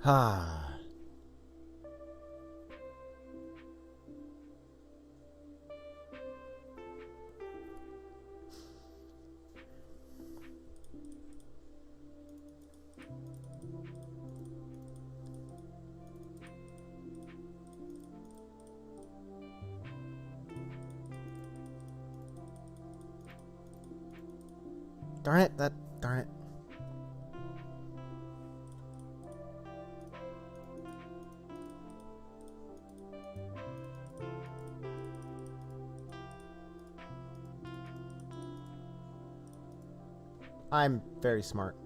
Ah. Darn it, darn it. I'm very smart.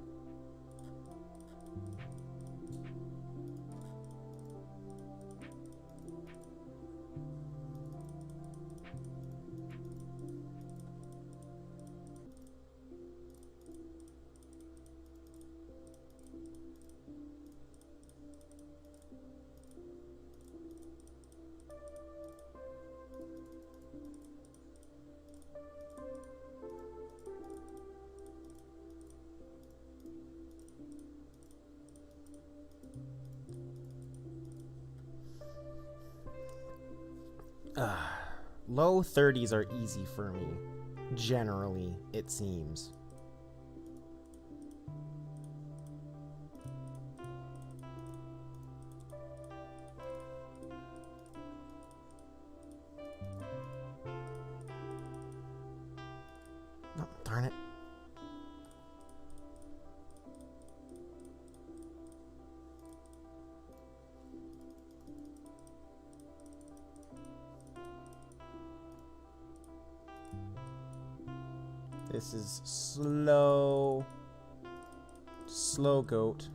Low 30s are easy for me. Generally, it seems. Oh, darn it. This is slow. Slow goat.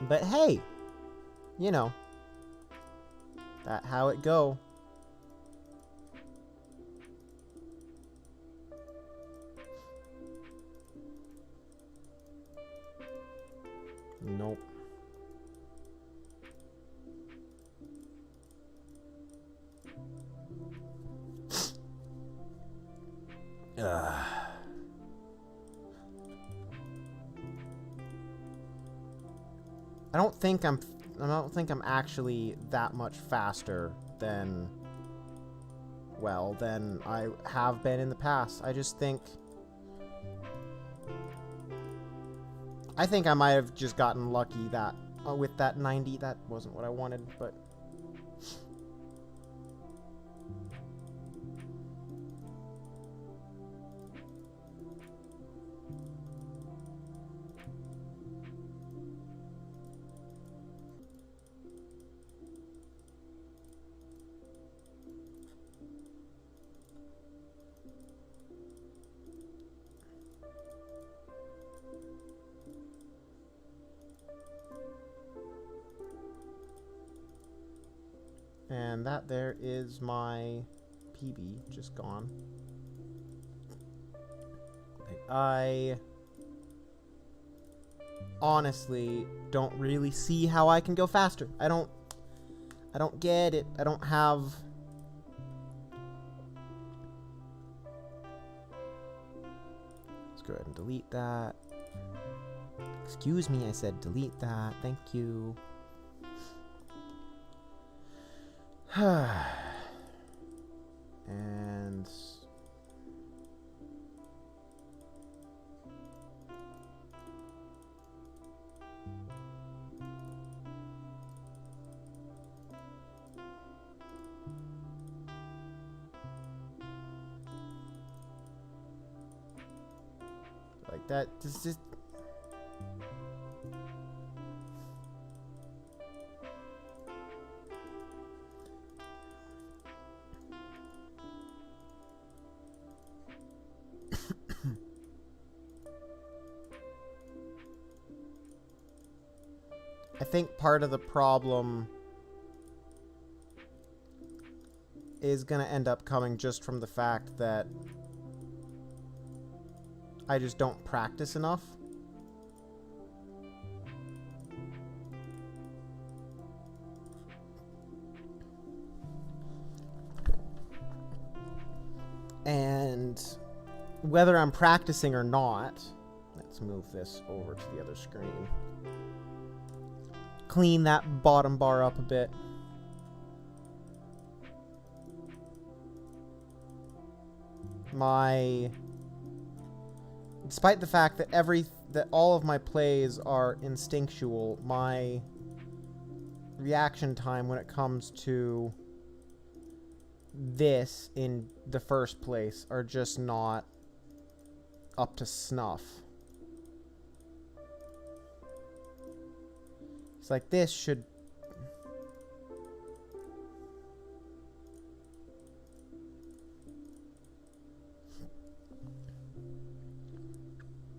But hey, you know, that how it go. Nope. I don't think I'm actually that much faster than, well, than I have been in the past. I just think I might have just gotten lucky that with that 90. That wasn't what I wanted, but and that there is my PB just gone. I honestly don't really see how I can go faster. I don't get it. I don't have... Let's go ahead and delete that. Excuse me, I said delete that. Thank you. And... like that, this is... I think part of the problem is going to end up coming just from the fact that I just don't practice enough. And whether I'm practicing or not, let's move this over to the other screen. Clean that bottom bar up a bit. Despite the fact that all of my plays are instinctual, my reaction time when it comes to this in the first place are just not up to snuff. It's like this should...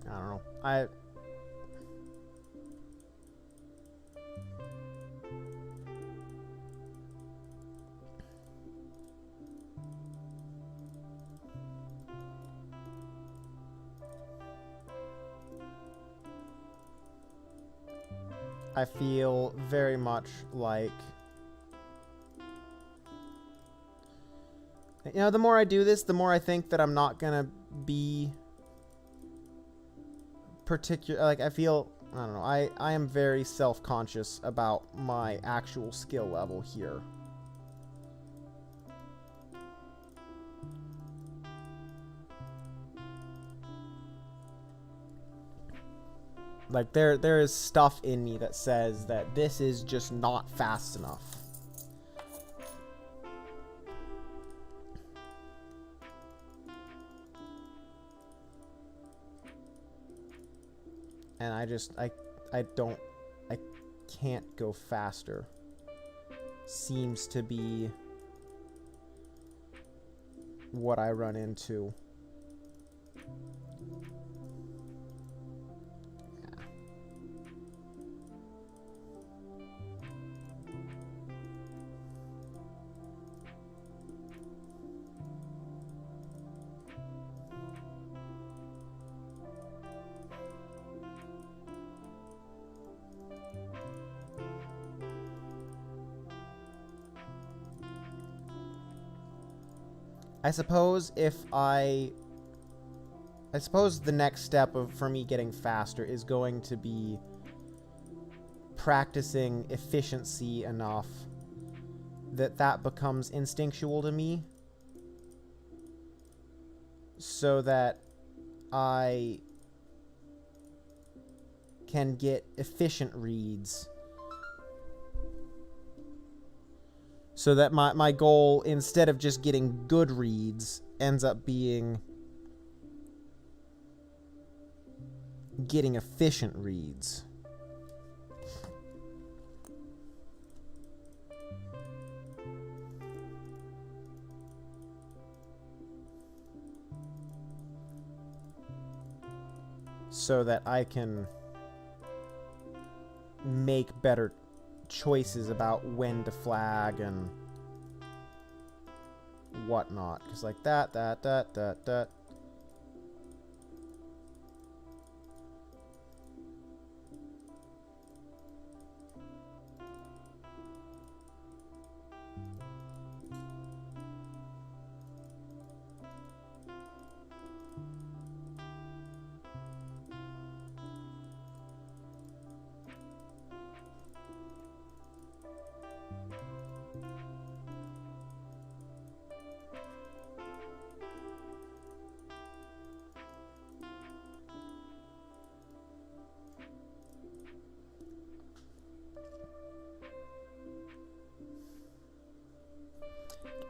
I don't know. I feel very much like, you know, the more I do this, the more I think that I'm not gonna be particular. Like, I feel, I don't know, I am very self-conscious about my actual skill level here. Like, there is stuff in me that says that this is just not fast enough. And I can't go faster. Seems to be what I run into. I suppose the next step for me getting faster is going to be practicing efficiency enough that becomes instinctual to me, so that I can get efficient reads. So that my goal, instead of just getting good reads, ends up being getting efficient reads. So that I can make better choices about when to flag and whatnot. Because like that.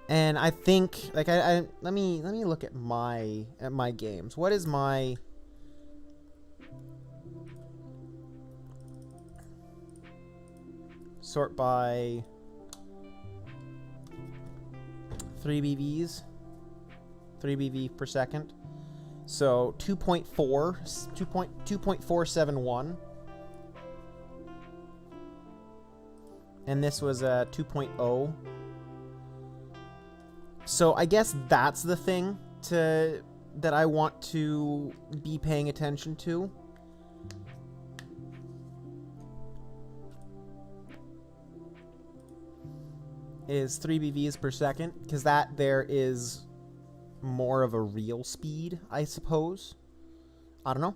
And I think, like, let me look at my games. What is my sort by 3 BVs, 3 BV per second. So 2.471. And this was a 2.0. So I guess that's the thing that I want to be paying attention to. Is 3 BVs per second, because that there is more of a real speed, I suppose. I don't know.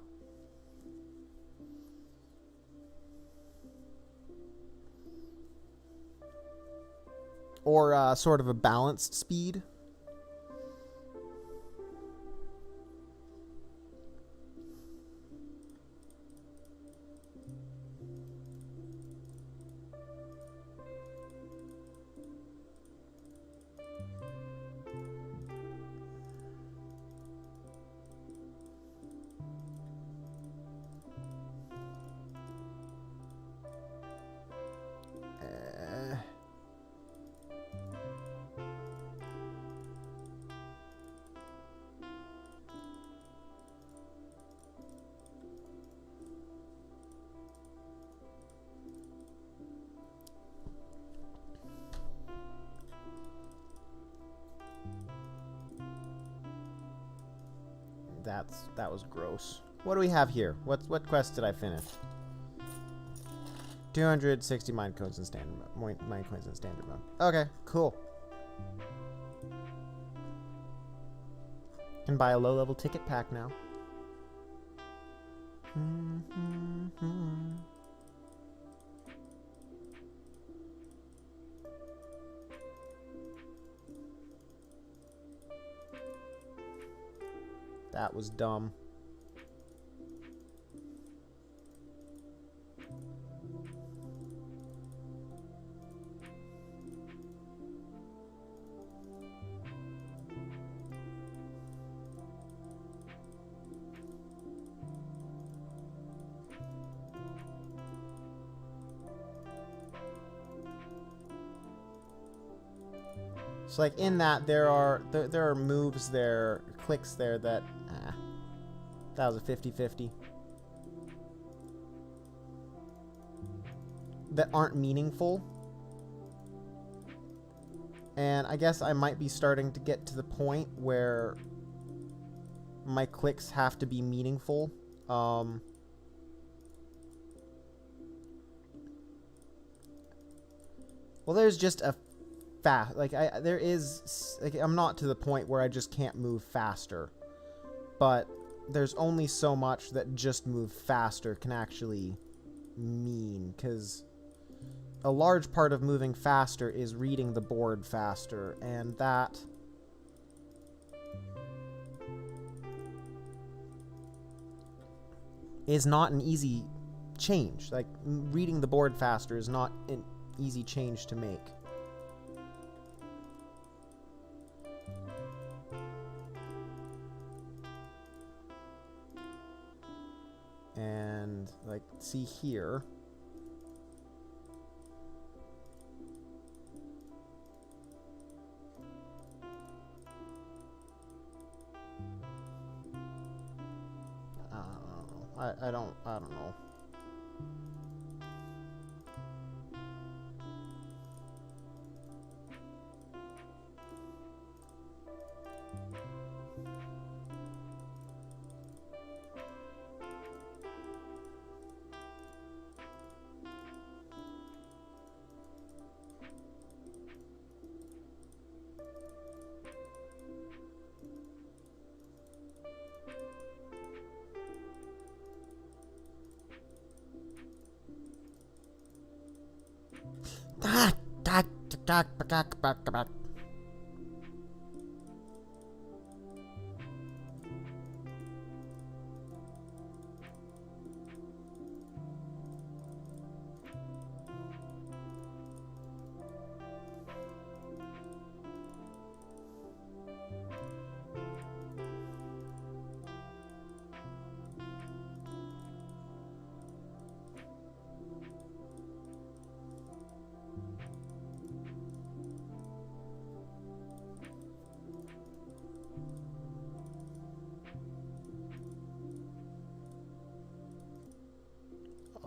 Or sort of a balanced speed. That was gross. What do we have here? What quest did I finish? 260 mine coins in standard mode. Mine coins in standard mode. Okay, cool. Can buy a low-level ticket pack now. That was dumb. So like in that there are moves there, clicks there that that was a 50-50. That aren't meaningful. And I guess I might be starting to get to the point where my clicks have to be meaningful. Well, there's just a there is, like, I'm not to the point where I just can't move faster. But there's only so much that just move faster can actually mean, because a large part of moving faster is reading the board faster, and that is not an easy change. Like, reading the board faster is not an easy change to make. And, like, see here. I don't know.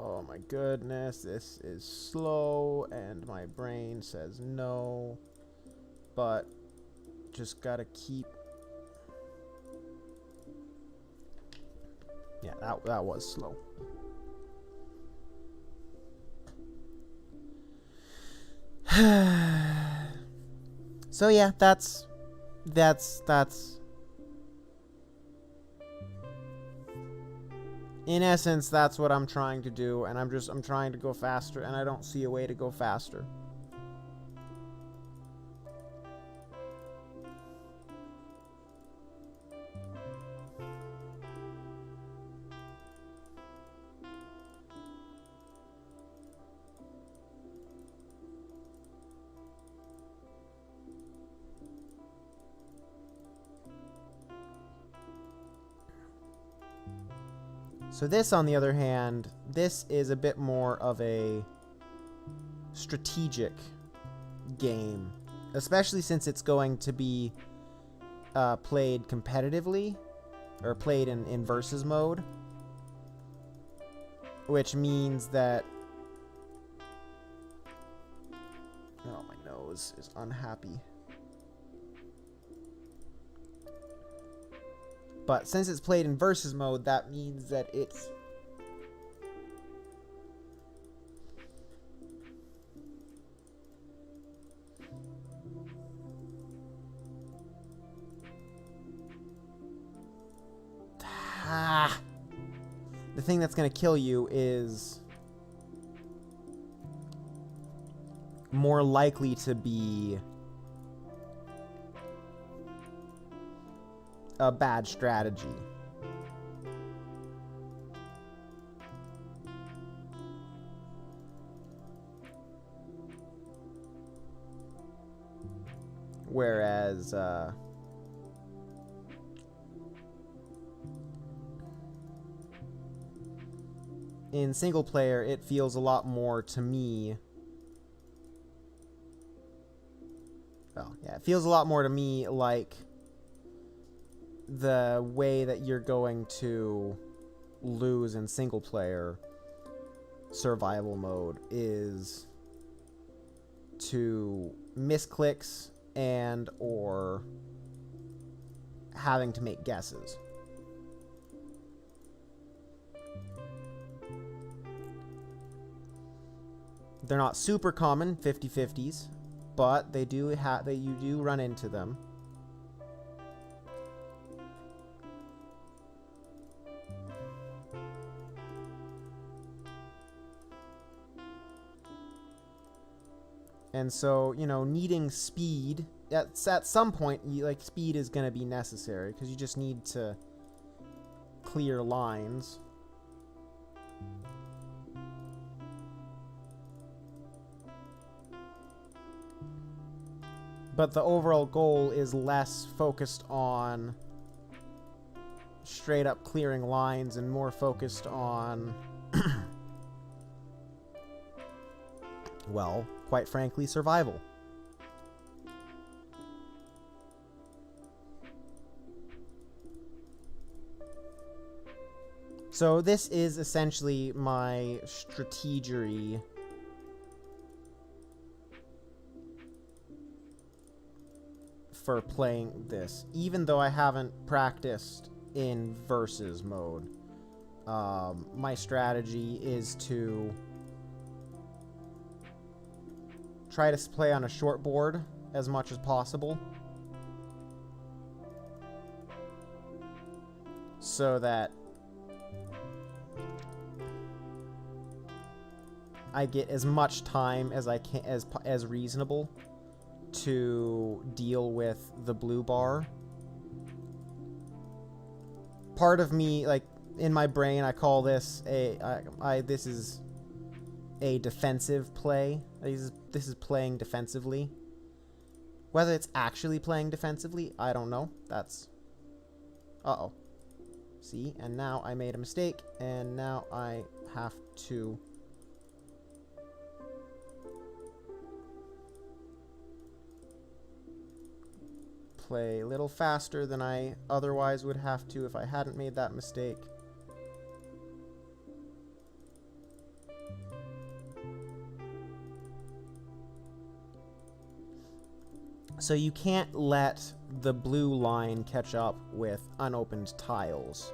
Oh my goodness, this is slow, and my brain says no, but just gotta keep... Yeah, that was slow. So yeah, that's In essence, that's what I'm trying to do, and I'm trying to go faster, and I don't see a way to go faster. So this, on the other hand, this is a bit more of a strategic game, especially since it's going to be played competitively, or played in versus mode, which means that... Oh, my nose is unhappy. But since it's played in versus mode, that means that it's... The thing that's going to kill you is more likely to be a bad strategy. Whereas in single player, it feels a lot more to me... Oh, yeah, it feels a lot more to me like the way that you're going to lose in single player survival mode is to misclicks and or having to make guesses. They're not super common, 50-50s, but they do you do run into them. And so, you know, needing speed, at some point, speed is going to be necessary, because you just need to clear lines. But the overall goal is less focused on straight up clearing lines and more focused on, well, quite frankly, survival. So this is essentially my strategery for playing this, even though I haven't practiced in versus mode. My strategy is to try to play on a short board as much as possible, so that I get as much time as I can, as reasonable, to deal with the blue bar. Part of me, like, in my brain, I call this this is a defensive play. This is playing defensively. Whether it's actually playing defensively, I don't know. That's... Uh-oh. See? And now I made a mistake, and now I have to... play a little faster than I otherwise would have to if I hadn't made that mistake. So you can't let the blue line catch up with unopened tiles.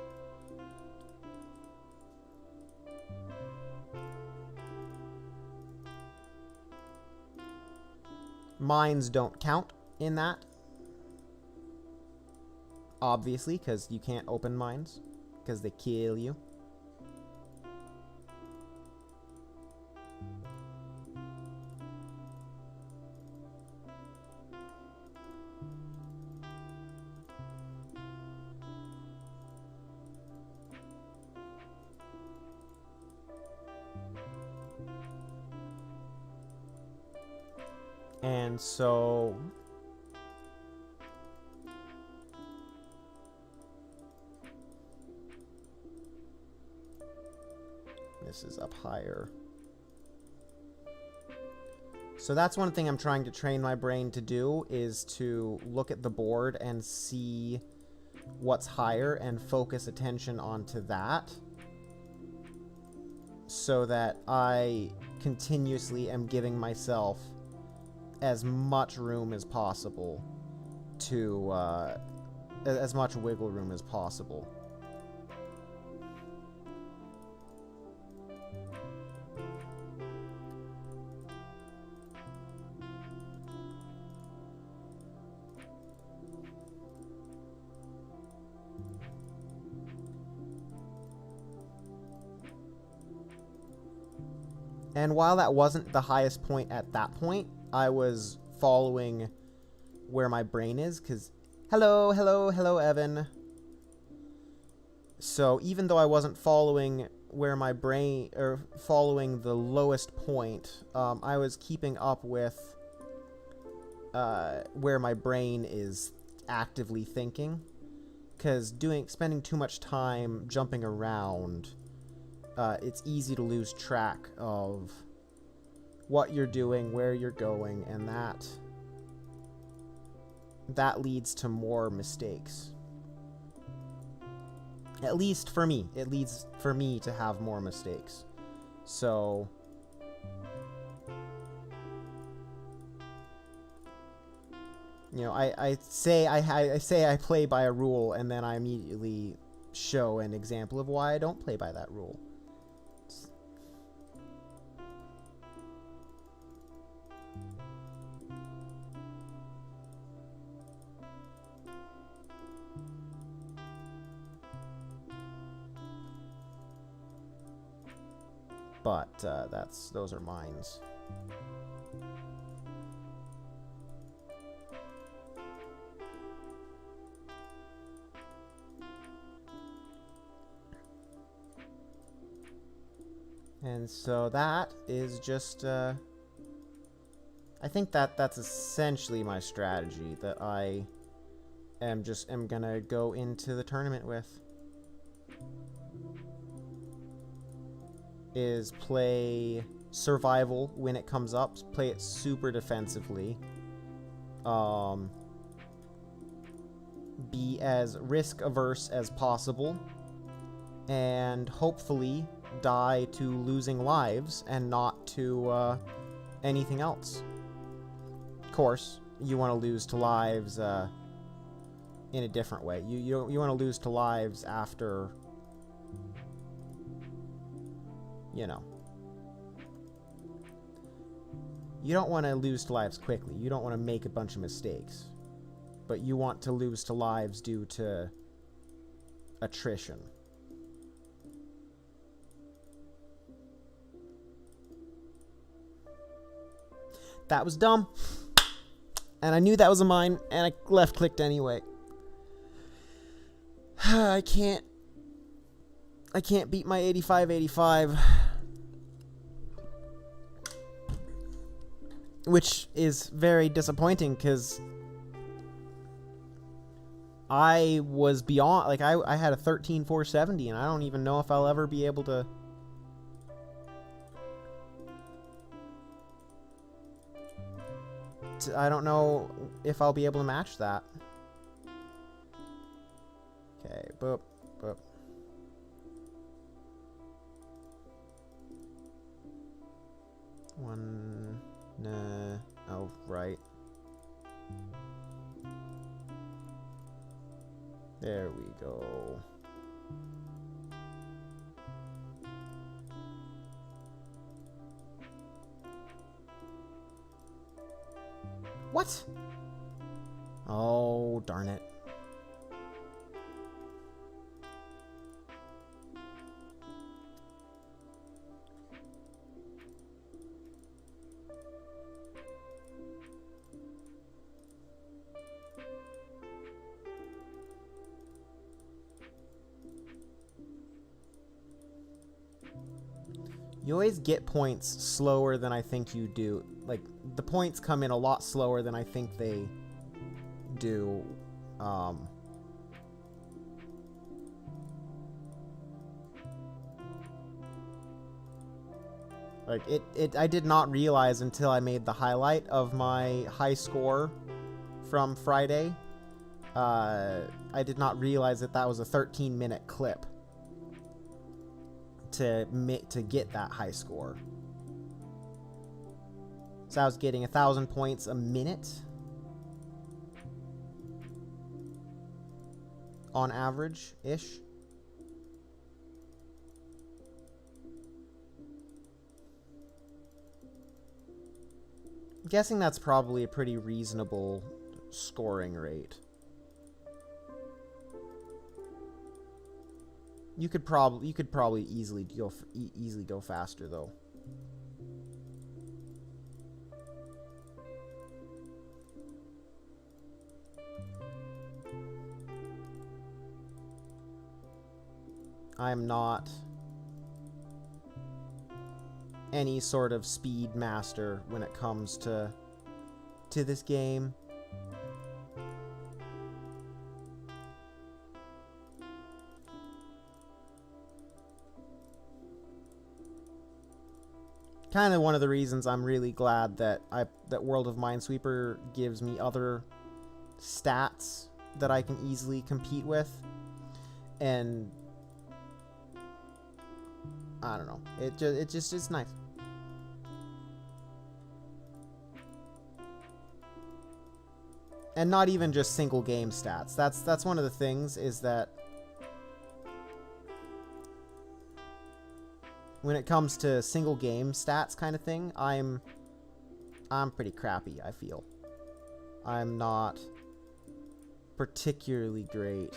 Mines don't count in that. Obviously, because you can't open mines, because they kill you. And so this is up higher. So that's one thing I'm trying to train my brain to do, is to look at the board and see what's higher and focus attention onto that, so that I continuously am giving myself as much room as possible to, as much wiggle room as possible. And while that wasn't the highest point at that point, I was following where my brain is, because hello, Evan. So even though I wasn't following where my brain, or following the lowest point, I was keeping up with where my brain is actively thinking, because spending too much time jumping around, it's easy to lose track of what you're doing, where you're going, and that leads to more mistakes. At least for me. It leads for me to have more mistakes. So you know, I say I play by a rule, and then I immediately show an example of why I don't play by that rule. But those are mines. And so that is just, I think that's essentially my strategy that I am gonna go into the tournament with. Is play survival when it comes up, play it super defensively, be as risk averse as possible, and hopefully die to losing lives and not to anything else. Of course, you want to lose to lives in a different way. You want to lose to lives after, you know, you don't want to lose to lives quickly. You don't want to make a bunch of mistakes. But you want to lose to lives due to attrition. That was dumb. And I knew that was a mine, and I left-clicked anyway. I can't beat my 85-85. Which is very disappointing, because I was beyond, like, I had a 13-470, and I don't even know if I'll ever be able to... I don't know if I'll be able to match that. Okay, boop, boop. One, nah, oh, right. There we go. What? Oh, darn it. You always get points slower than I think you do. Like, the points come in a lot slower than I think they do. Like, I did not realize until I made the highlight of my high score from Friday. I did not realize that that was a 13-minute clip to get that high score. So I was getting 1,000 points a minute on average-ish. I'm guessing that's probably a pretty reasonable scoring rate. You could probably easily go faster though. I am not any sort of speed master when it comes to this game. Kind of one of the reasons I'm really glad that World of Minesweeper gives me other stats that I can easily compete with, and I don't know. It's nice. And not even just single game stats. That's one of the things, is that when it comes to single game stats kind of thing, I'm pretty crappy, I feel. I'm not particularly great.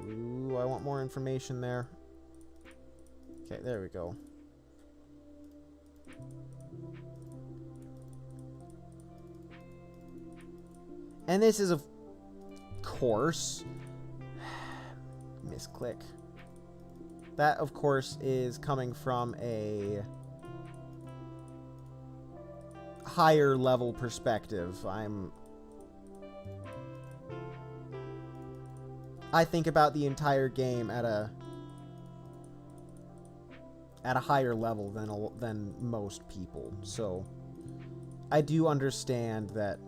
Ooh, I want more information there. Okay, there we go. And this is, of course, misclick. That, of course, is coming from a higher level perspective. I think about the entire game at a higher level than most people. So I do understand that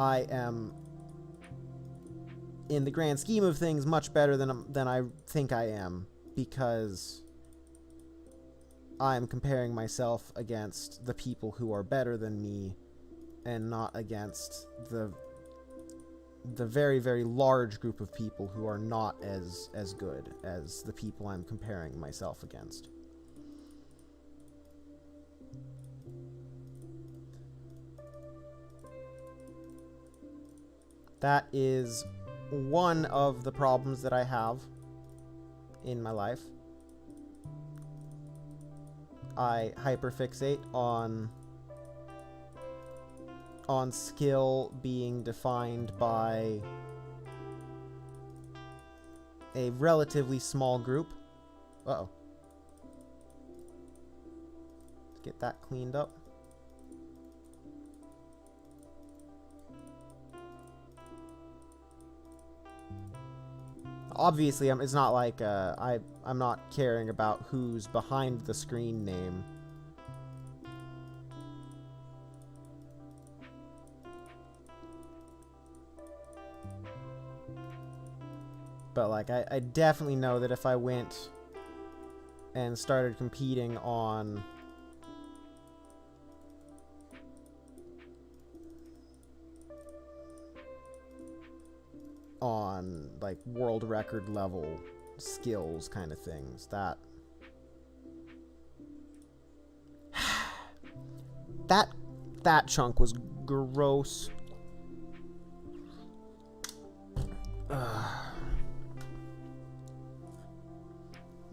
I am, in the grand scheme of things, much better than I think I am, because I'm comparing myself against the people who are better than me, and not against the very, very large group of people who are not as good as the people I'm comparing myself against. That is one of the problems that I have in my life. I hyperfixate on skill being defined by a relatively small group. Uh-oh. Let's get that cleaned up. Obviously, it's not like I'm not caring about who's behind the screen name. But like, I definitely know that if I went and started competing on like world record level skills kind of things, that chunk was gross.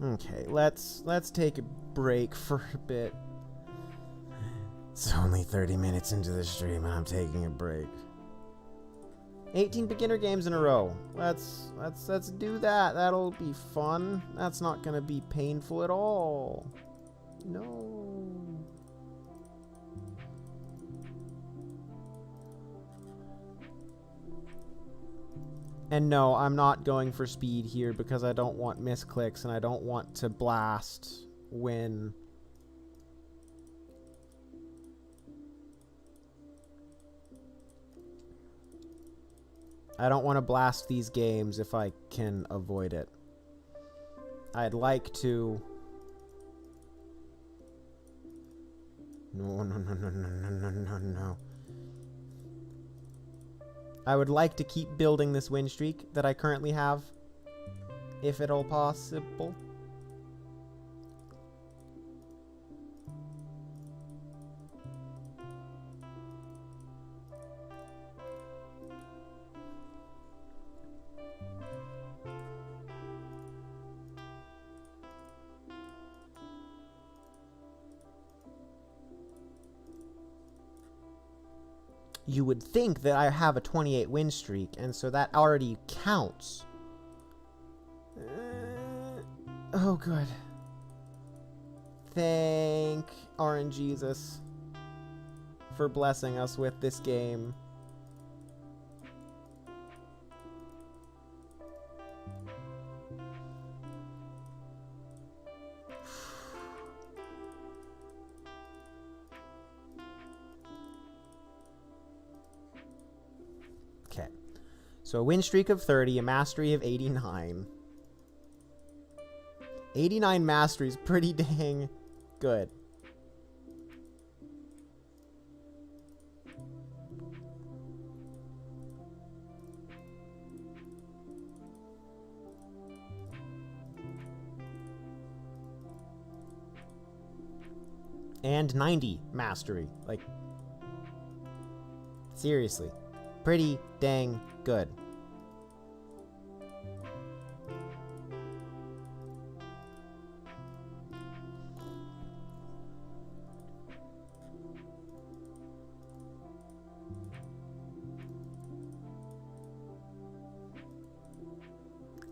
Okay, let's take a break for a bit. It's only 30 minutes into the stream and I'm taking a break. 18 beginner games in a row. Let's do that. That'll be fun. That's not gonna be painful at all. No. And no, I'm not going for speed here because I don't want misclicks and I don't want to blast when... I don't want to blast these games if I can avoid it. I'd like to... No, no, no, no, no, no, no, no. I would like to keep building this win streak that I currently have, if at all possible. You would think that I have a 28 win streak, and so that already counts. Oh, good. Thank RNGesus for blessing us with this game. Okay, so a win streak of 30, a mastery of 89. 89 mastery is pretty dang good. And 90 mastery. Like, seriously. Pretty dang good.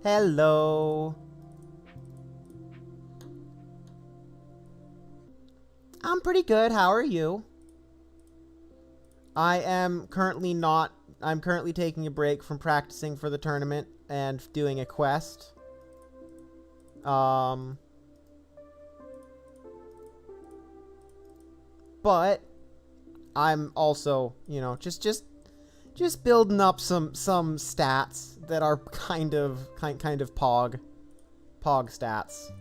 Hello. I'm pretty good. How are you? I'm currently taking a break from practicing for the tournament and doing a quest. But I'm also, you know, just building up some stats that are kind of pog stats.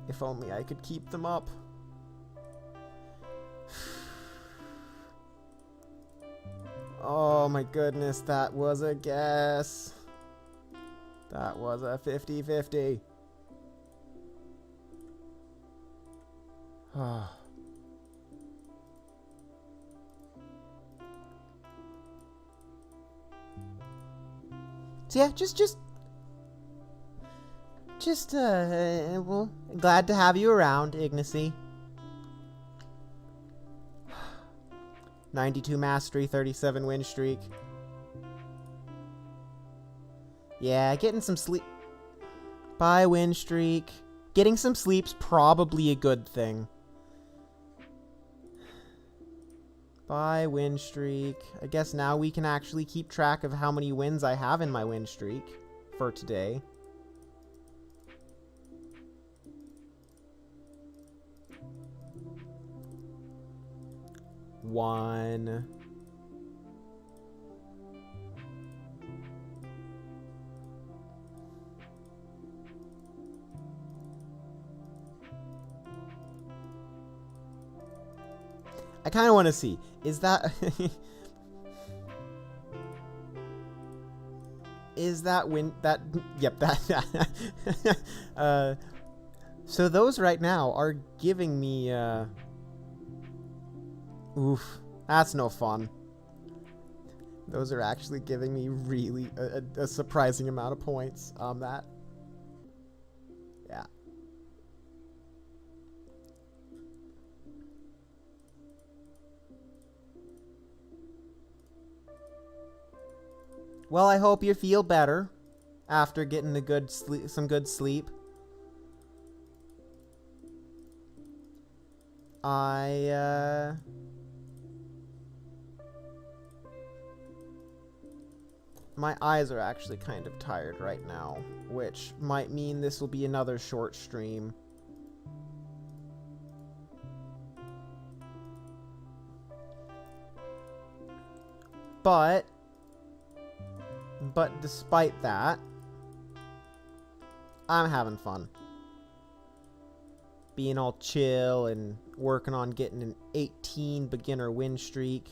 If only I could keep them up. Oh my goodness, that was a guess. That was a 50-50. So yeah, well, glad to have you around, Ignacy. 92 mastery, 37 win streak. Yeah, getting some sleep. Bye, win streak. Getting some sleep's probably a good thing. Bye, win streak. I guess now we can actually keep track of how many wins I have in my win streak for today. One. I kind of want to see. Is that... is that win... That... Yep, that... so those right now are giving me... Oof. That's no fun. Those are actually giving me really a surprising amount of points on that. Yeah. Well, I hope you feel better after getting a good sleep, some good sleep. My eyes are actually kind of tired right now, which might mean this will be another short stream. But despite that, I'm having fun. Being all chill and working on getting an 18 beginner win streak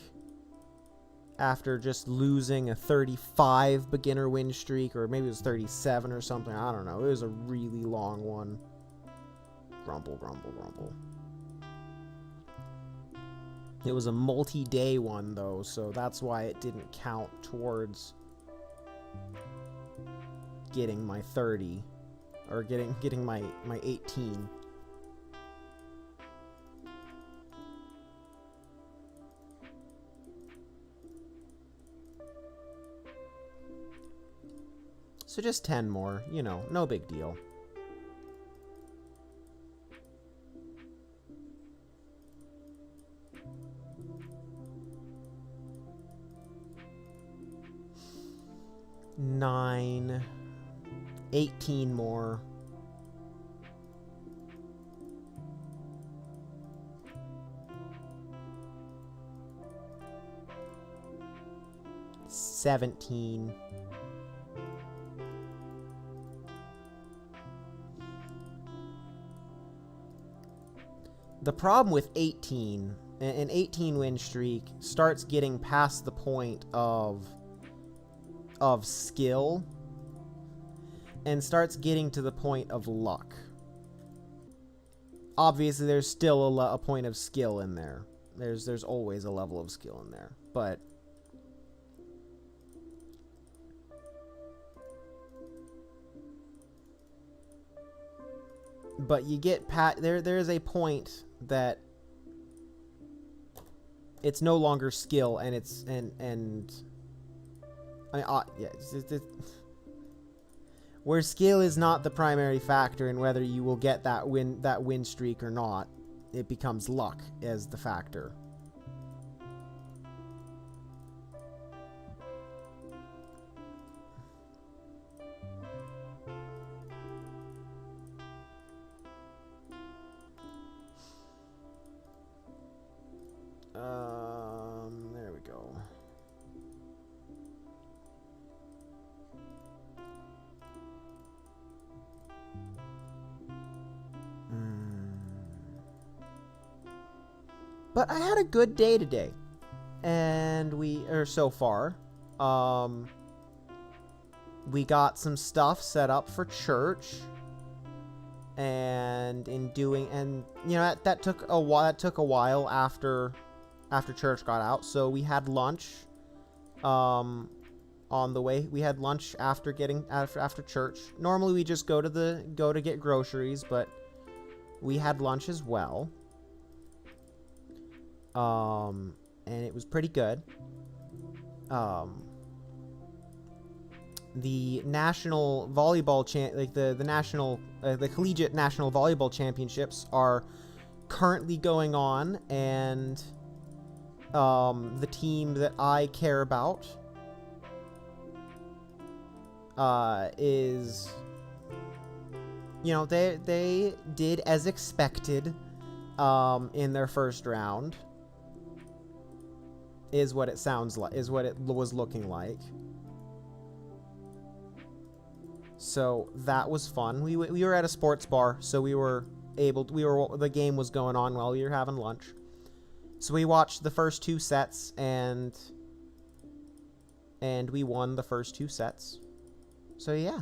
after just losing a 35 beginner win streak, or maybe it was 37 or something. I don't know. It was a really long one. Grumble, grumble, grumble. It was a multi-day one, though, so that's why it didn't count towards getting my 30, or getting my 18. So just 10 more, you know, no big deal. Nine, 18 more. $17. The problem with 18, an 18 win streak starts getting past the point of skill and starts getting to the point of luck. Obviously, there's still a point of skill in there. There's always a level of skill in there, but you get there is a point that it's no longer skill, and it's where skill is not the primary factor in whether you will get that win streak or not. It becomes luck as the factor. There we go. But I had a good day today, and so far, we got some stuff set up for church. And you know, that took a while. That took a while after church got out. So we had lunch on the way. We had lunch after church. Normally we just go to get groceries, but we had lunch as well. And it was pretty good. The national volleyball the collegiate national volleyball championships are currently going on, and the team that I care about is, you know, they did as expected in their first round, is what it sounds like, is what it was looking like. So that was fun. We were at a sports bar, so the game was going on while we were having lunch. So we watched the first two sets, and we won the first two sets. So yeah.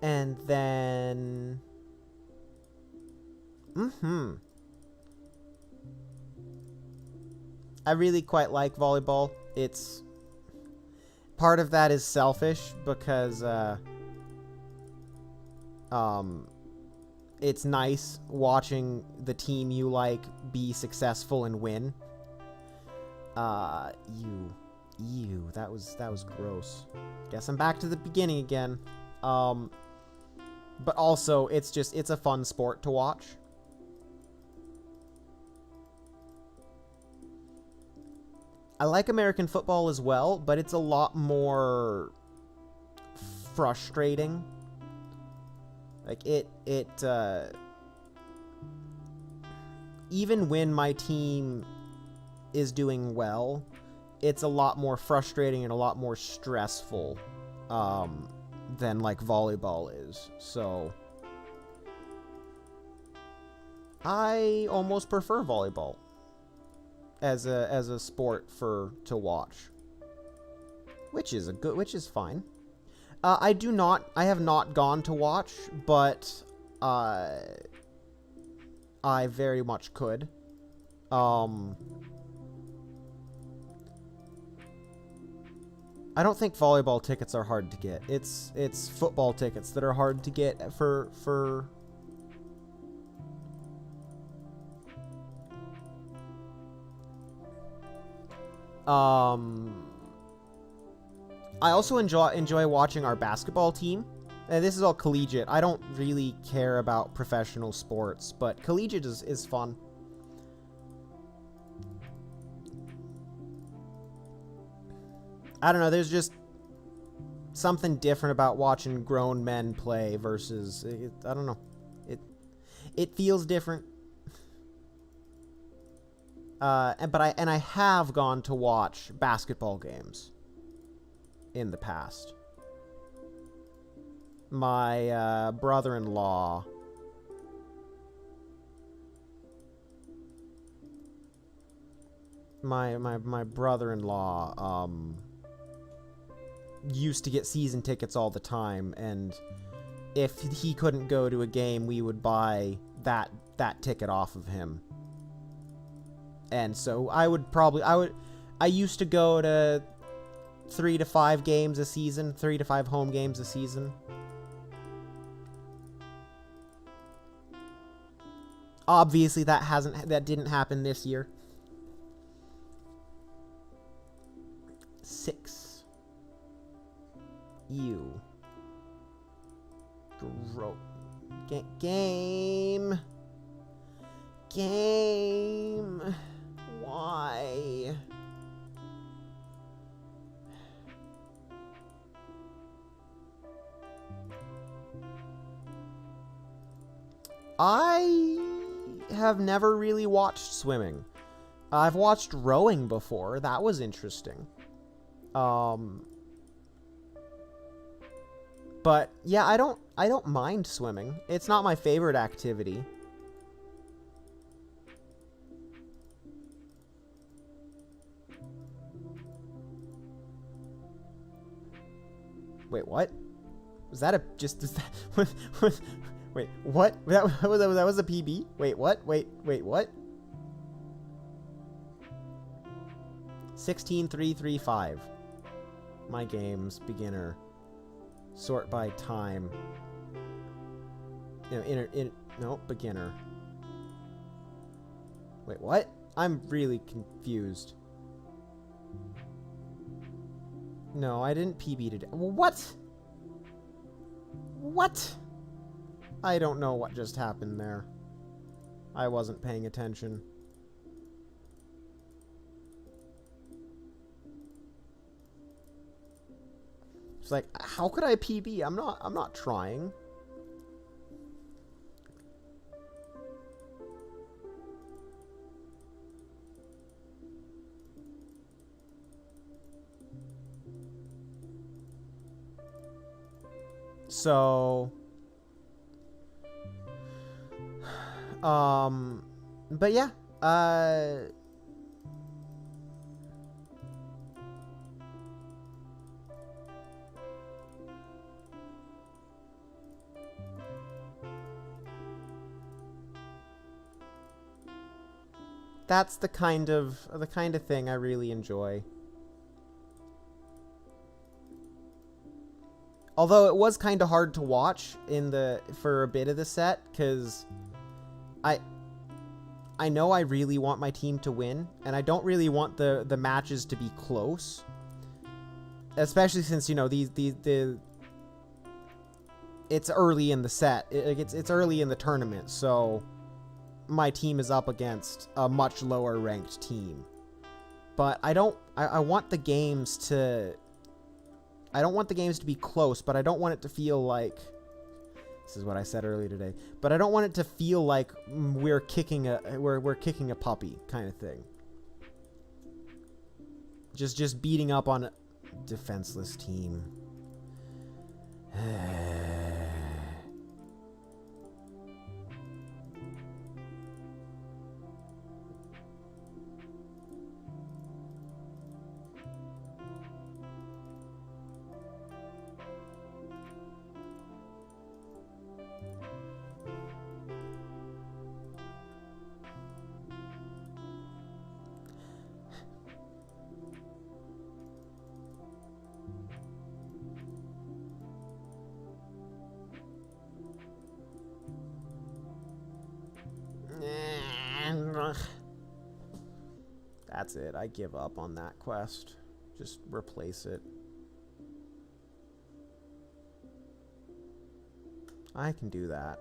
And then I really quite like volleyball. It's part of that is selfish because it's nice watching the team you like be successful and win. That was gross. Guess I'm back to the beginning again. But also, it's a fun sport to watch. I like American football as well, but it's a lot more frustrating. Like, even when my team is doing well, it's a lot more frustrating and a lot more stressful than, like, volleyball is. So, I almost prefer volleyball as a sport to watch, which is fine. I have not gone to watch, but I very much could. I don't think volleyball tickets are hard to get. It's football tickets that are hard to get for I also enjoy watching our basketball team. And this is all collegiate. I don't really care about professional sports, but collegiate is fun. I don't know, there's just something different about watching grown men play versus, I don't know. It feels different. But I have gone to watch basketball games in the past. My brother-in-law my brother-in-law used to get season tickets all the time, and if he couldn't go to a game, we would buy that ticket off of him. And so I used to go to 3 to 5 games a season, 3 to 5 home games a season. Obviously that didn't happen this year. 6. Ew. Game. Why? I have never really watched swimming. I've watched rowing before. That was interesting. But yeah, I don't mind swimming. It's not my favorite activity. Wait, what? Was that wait, what? That was a PB? Wait, what? Wait, what? 16335. My games, beginner. Sort by time. No, beginner. Wait, what? I'm really confused. No, I didn't PB today. What? What? I don't know what just happened there. I wasn't paying attention. It's like, how could I PB? I'm not trying. So, but yeah, that's the kind of thing I really enjoy. Although it was kind of hard to watch for a bit of the set, because I know I really want my team to win, and I don't really want the matches to be close. Especially since, you know, it's early in the set. It's early in the tournament, so my team is up against a much lower ranked team. But I want the games to... I don't want the games to be close, but I don't want it to feel like... This is what I said earlier today. But I don't want it to feel like we're kicking a puppy kind of thing. Just beating up on a defenseless team. That's it. I give up on that quest. Just replace it. I can do that.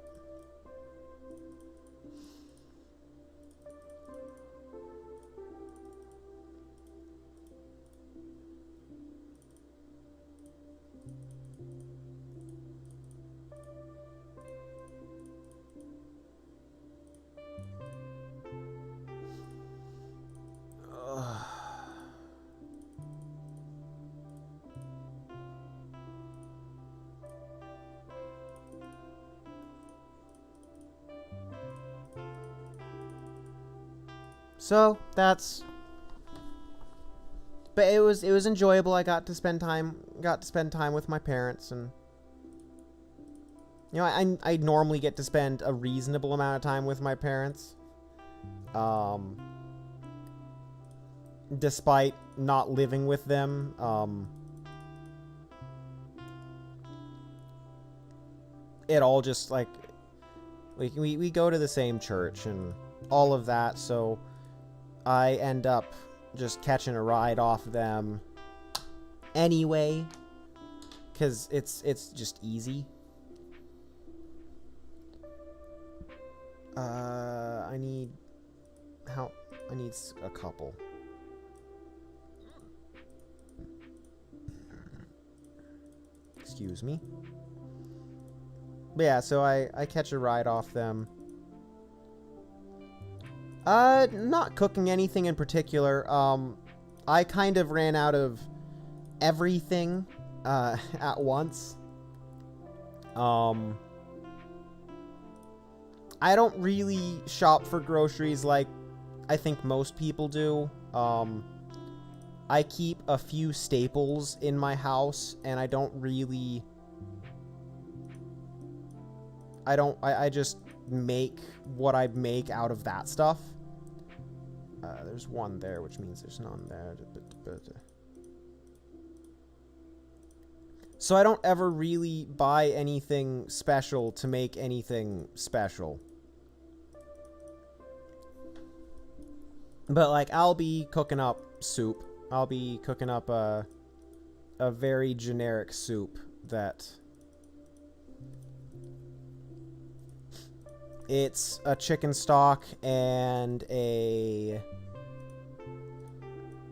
So that's, but it was enjoyable. I got to spend time with my parents, and you know, I normally get to spend a reasonable amount of time with my parents, despite not living with them. It all just like we go to the same church and all of that, so I end up just catching a ride off them anyway, because it's just easy. I need a couple. Excuse me. But yeah, so I catch a ride off them. Not cooking anything in particular. I kind of ran out of everything, at once. I don't really shop for groceries like I think most people do. I keep a few staples in my house, and I don't really... I just make what I make out of that stuff. There's one there, which means there's none there. So I don't ever really buy anything special to make anything special. But, like, I'll be cooking up soup. I'll be cooking up a very generic soup that... It's a chicken stock and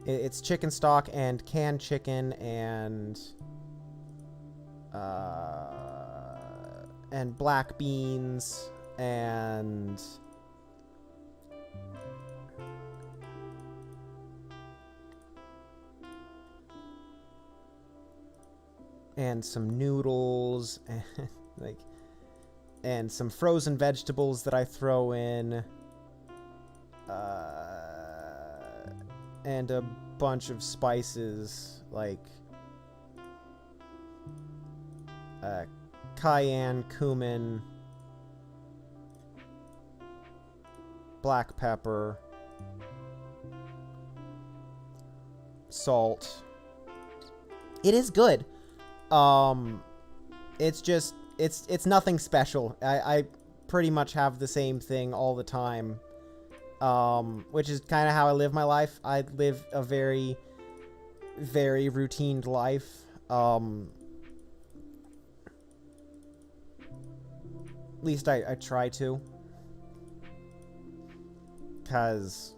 it's chicken stock and canned chicken and black beans and some noodles and like and some frozen vegetables that I throw in, and a bunch of spices like cayenne, cumin, black pepper, salt. It is good. It's just it's nothing special. I pretty much have the same thing all the time, which is kind of how I live my life. I live a very, very routine life. least I try to. Because,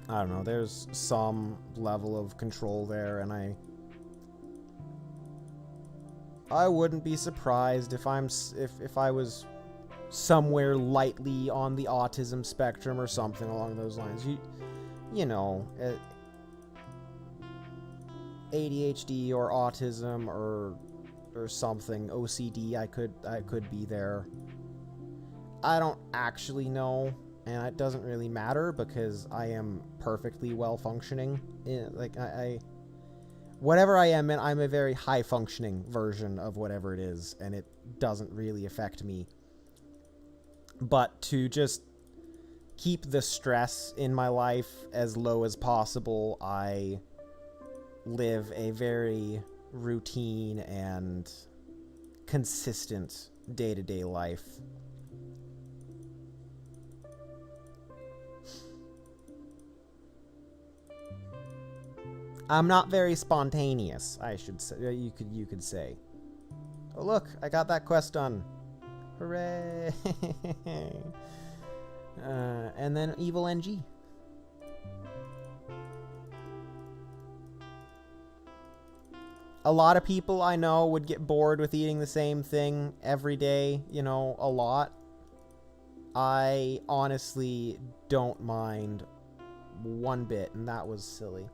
I don't know, there's some level of control there, and I wouldn't be surprised if if I was somewhere lightly on the autism spectrum or something along those lines. You know, ADHD or autism or something, OCD, I could be there. I don't actually know, and it doesn't really matter because I am perfectly well functioning. Like whatever I am, I'm a very high functioning version of whatever it is, and it doesn't really affect me. But to just keep the stress in my life as low as possible, I live a very routine and consistent day-to-day life. I'm not very spontaneous, I should say. You could say. Oh look, I got that quest done. Hooray! And then Evil NG. A lot of people I know would get bored with eating the same thing every day, you know, a lot. I honestly don't mind one bit, and that was silly.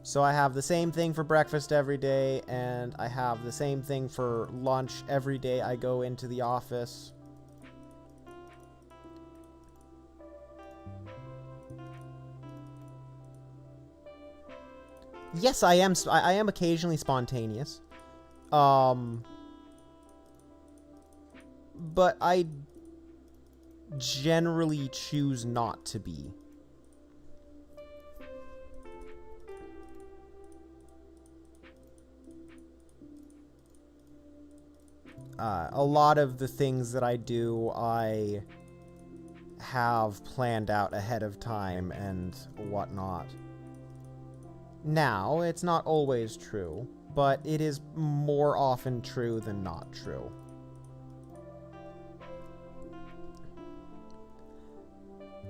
So I have the same thing for breakfast every day, and I have the same thing for lunch every day I go into the office. Yes, I am occasionally spontaneous. But I generally choose not to be. A lot of the things that I do, I have planned out ahead of time and whatnot. Now, it's not always true, but it is more often true than not true.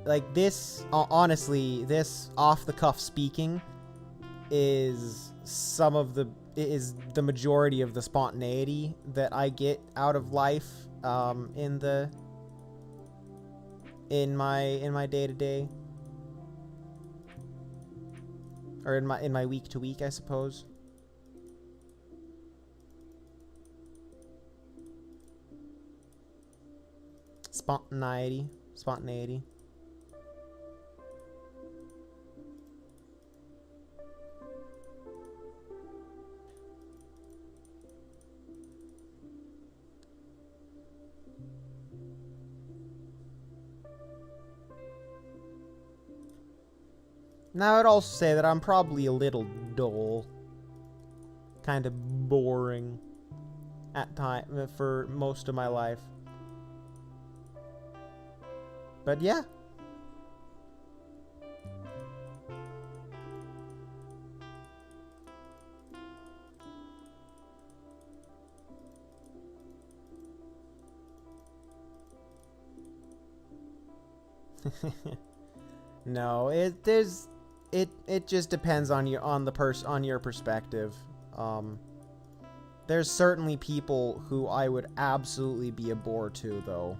Like this, honestly, this off-the-cuff speaking is the majority of the spontaneity that I get out of life in my day-to-day, or in my week-to-week, I suppose. Spontaneity. Now, I'd also say that I'm probably a little dull. Kind of boring at time for most of my life. But yeah. No, it just depends on your perspective. There's certainly people who I would absolutely be a bore to, though.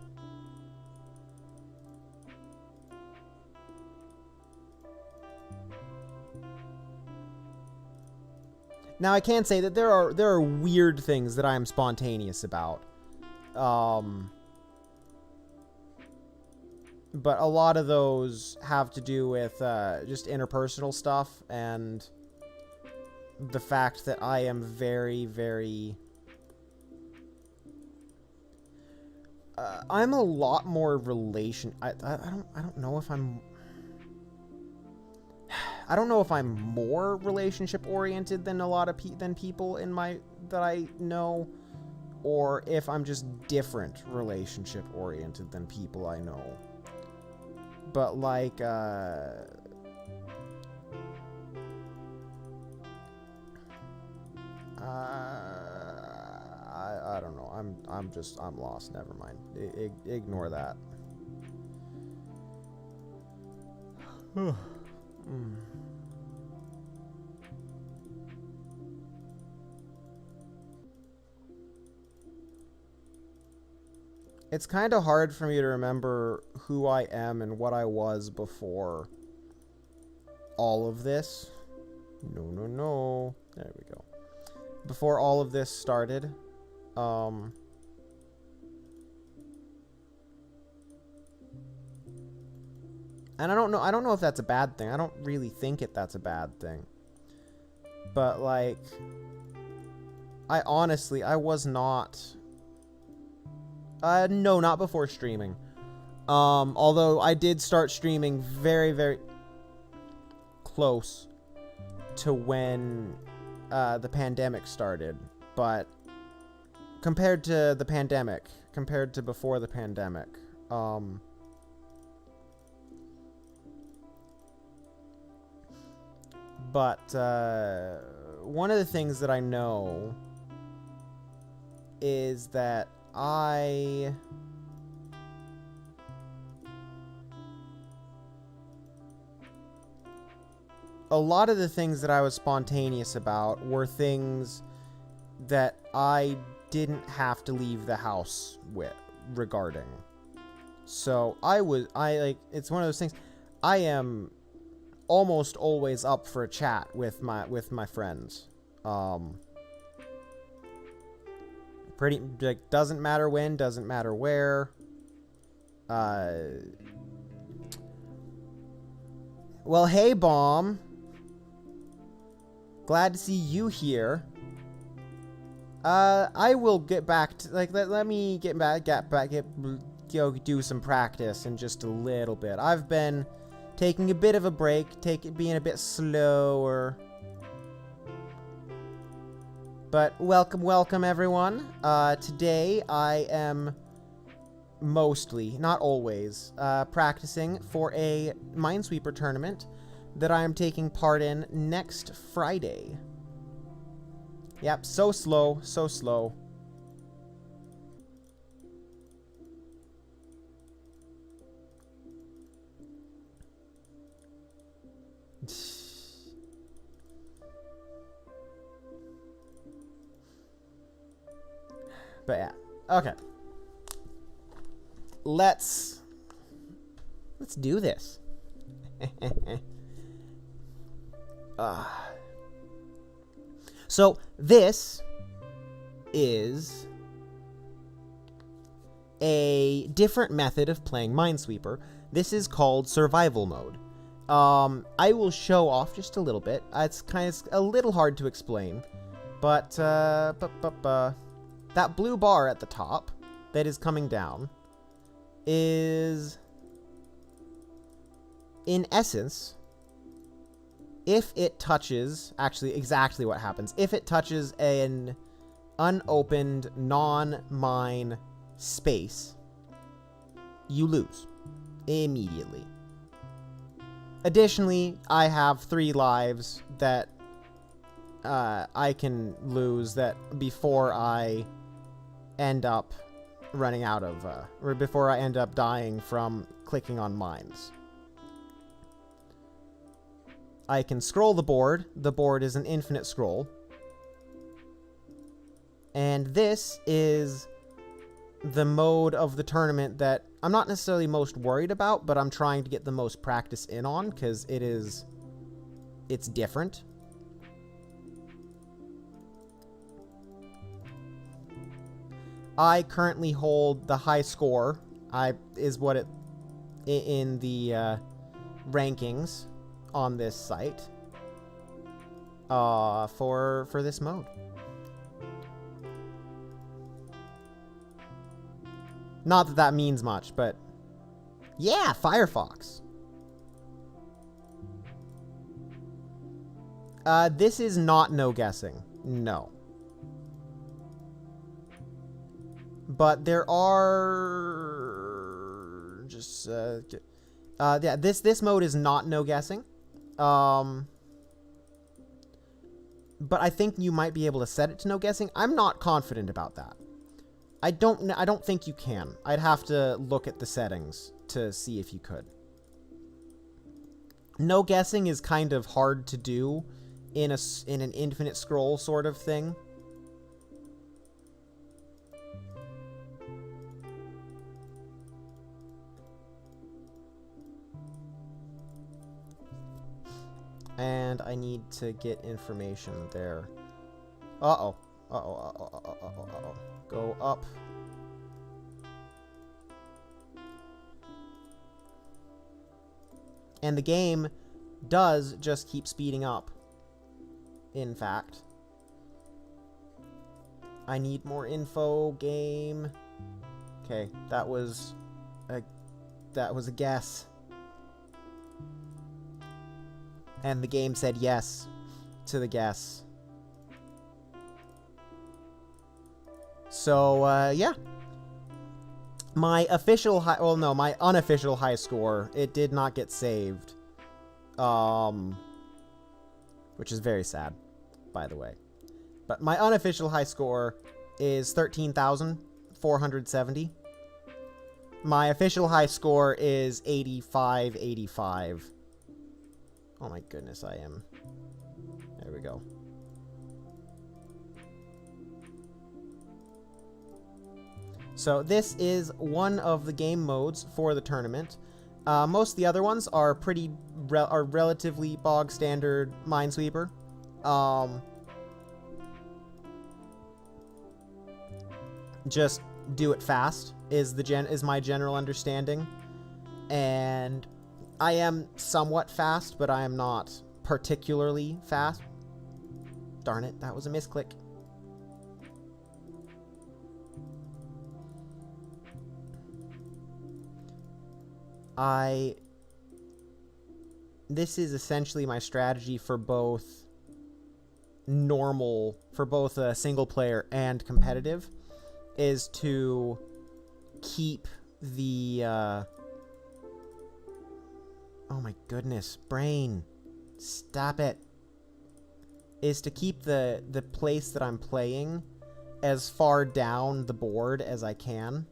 Now, I can say that there are weird things that I am spontaneous about. But a lot of those have to do with just interpersonal stuff and the fact that I am very, very... I'm a lot more I don't know if I'm... I don't know if I'm more relationship oriented than a lot of people that I know, or if I'm just different relationship oriented than people I know. But like I don't know. I'm lost. Never mind. Ignore that. It's kind of hard for me to remember who I am and what I was before all of this. No. There we go. Before all of this started. And I don't know if that's a bad thing. I don't really think that's a bad thing. But, like, I was not... no, not before streaming. Although I did start streaming very, very close to when the pandemic started. But compared to the pandemic, compared to before the pandemic, but one of the things that I know is that a lot of the things that I was spontaneous about were things that I didn't have to leave the house with regarding. So it's one of those things. I am almost always up for a chat with my friends. Pretty, like, doesn't matter when, doesn't matter where. Well, hey, Bomb. Glad to see you here. I will get back to, like, let me get back, go do some practice in just a little bit. I've been taking a bit of a break, being a bit slower. But welcome everyone. Today I am mostly, not always, practicing for a Minesweeper tournament that I am taking part in next Friday. Yep, so slow, so slow. But yeah, okay. Let's do this. So this is a different method of playing Minesweeper. This is called survival mode. I will show off just a little bit. It's kind of a little hard to explain, but that blue bar at the top that is coming down is, in essence, if it touches, actually exactly what happens, if it touches an unopened non-mine space, you lose immediately. Additionally, I have 3 lives that I can lose that before I end up running out of, or before I end up dying from clicking on mines. I can scroll the board. The board is an infinite scroll. And this is the mode of the tournament that I'm not necessarily most worried about, but I'm trying to get the most practice in on, because it's different. I currently hold the high score. Is what it in the rankings on this site for this mode. Not that means much, but yeah, Firefox. This is not no guessing. No. But there are just yeah, this mode is not no guessing. But I think you might be able to set it to no guessing. I'm not confident about that. I don't think you can. I'd have to look at the settings to see if you could. No guessing is kind of hard to do in an infinite scroll sort of thing. And I need to get information there. Uh-oh. Uh-oh, uh-oh, uh-oh, uh-oh, uh-oh. Go up. And the game does just keep speeding up. In fact. I need more info, game. Okay, that was a guess. And the game said yes to the guess. So, yeah. My official high... Well, no, my unofficial high score, it did not get saved. Which is very sad, by the way. But my unofficial high score is 13,470. My official high score is 8585. Oh my goodness, I am... There we go. So this is one of the game modes for the tournament. Most of the other ones are relatively bog standard Minesweeper. Just do it fast is my general understanding, and I am somewhat fast, but I am not particularly fast. Darn it, that was a misclick. This is essentially my strategy for both single player and competitive, is to keep the, oh my goodness, brain, stop it, is to keep the place that I'm playing as far down the board as I can.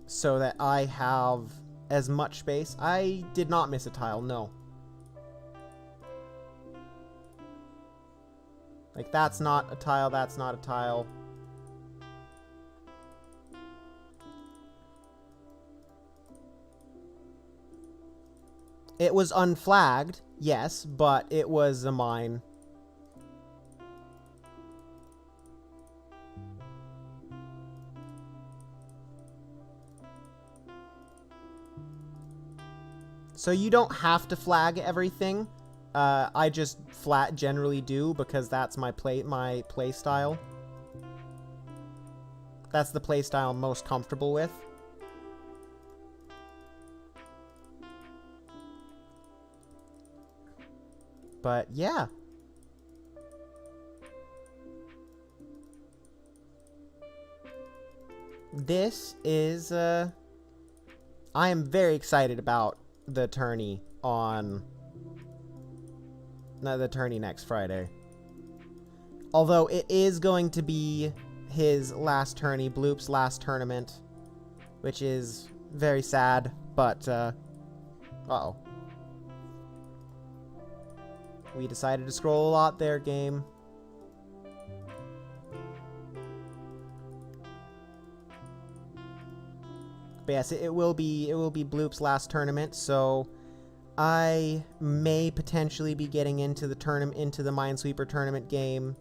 So that I have as much space. I did not miss a tile, no. Like, that's not a tile, that's not a tile. It was unflagged, yes, but it was a mine. So you don't have to flag everything. I just generally do because that's my play style. That's the play style I'm most comfortable with. But yeah. This is I am very excited about the tourney next Friday. Although it is going to be his last tourney, Bloop's last tournament, which is very sad, but uh-oh. We decided to scroll a lot there, game. But yes, it will be Bloop's last tournament, so I may potentially be getting into the Minesweeper tournament game,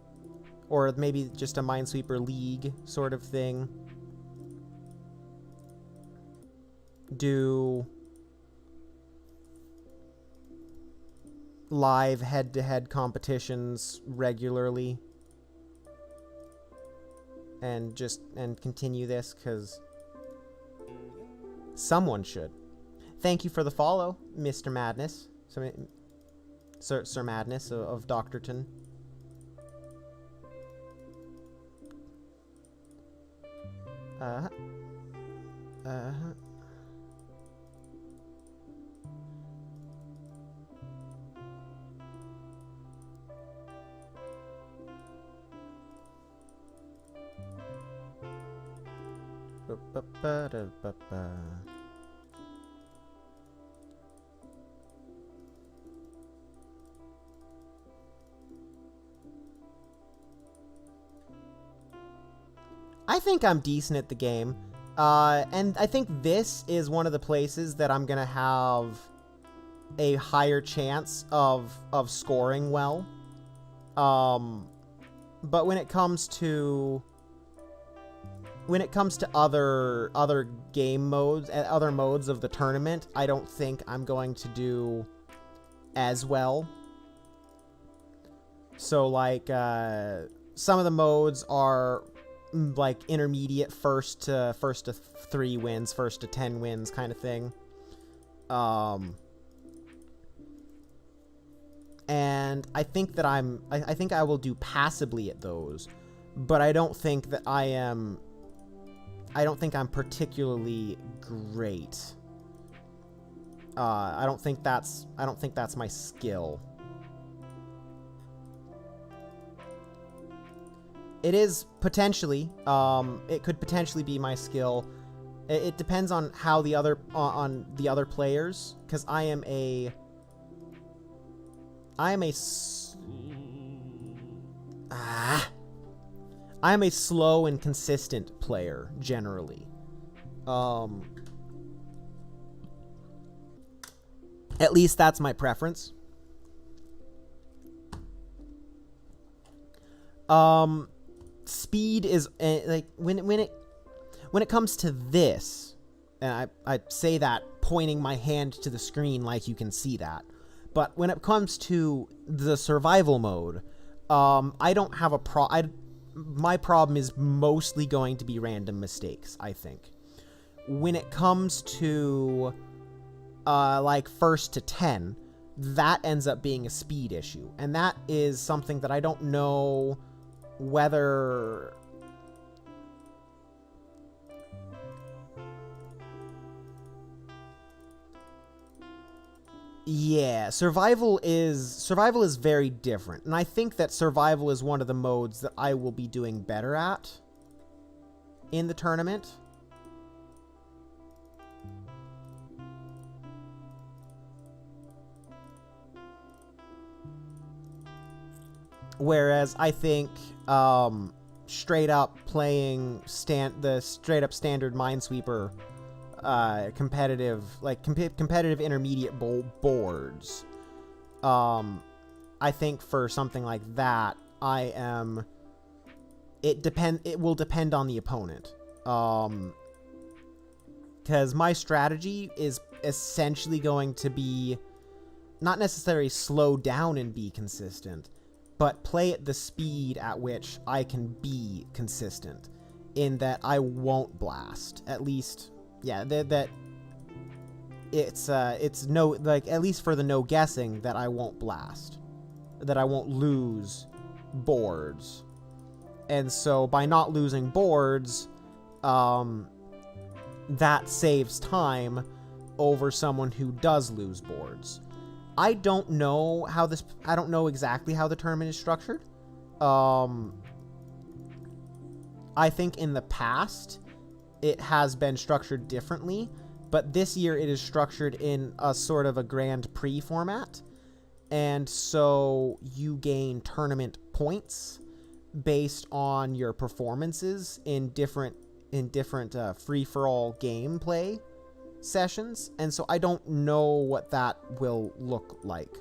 or maybe just a Minesweeper league sort of thing. Do live head-to-head competitions regularly, and continue this, because someone should. Thank you for the follow, Mr. Madness. Sir Madness of Doctorton. I think I'm decent at the game. And I think this is one of the places that I'm gonna have a higher chance of scoring well. But when it comes to other game modes and other modes of the tournament, I don't think I'm going to do as well. So like some of the modes are like intermediate first to 3 wins, first to 10 wins kind of thing. And I think that I think I will do passably at those, but I don't think that I'm particularly great. I don't think that's my skill. It is potentially, it could potentially be my skill. It depends on how the other players, because I am a slow and consistent player generally. At least that's my preference. Speed is like when it comes to this, and I say that pointing my hand to the screen like you can see that, but when it comes to the survival mode, I don't have my problem is mostly going to be random mistakes, I think. When it comes to like first to 10, that ends up being a speed issue, and that is something that I don't know whether yeah, survival is very different, and I think that survival is one of the modes that I will be doing better at in the tournament. Whereas I think straight up playing the straight up standard Minesweeper competitive, like competitive intermediate boards, I think for something like that, it will depend on the opponent, because my strategy is essentially going to be not necessarily slow down and be consistent, but play at the speed at which I can be consistent, in that I won't blast. At least, yeah, that it's no, like, at least for the no guessing, that I won't blast, that I won't lose boards. And so by not losing boards, that saves time over someone who does lose boards. I don't know exactly how the tournament is structured. I think in the past it has been structured differently, but this year it is structured in a sort of a Grand Prix format. And so you gain tournament points based on your performances in different free-for-all gameplay sessions, and so I don't know what that will look like.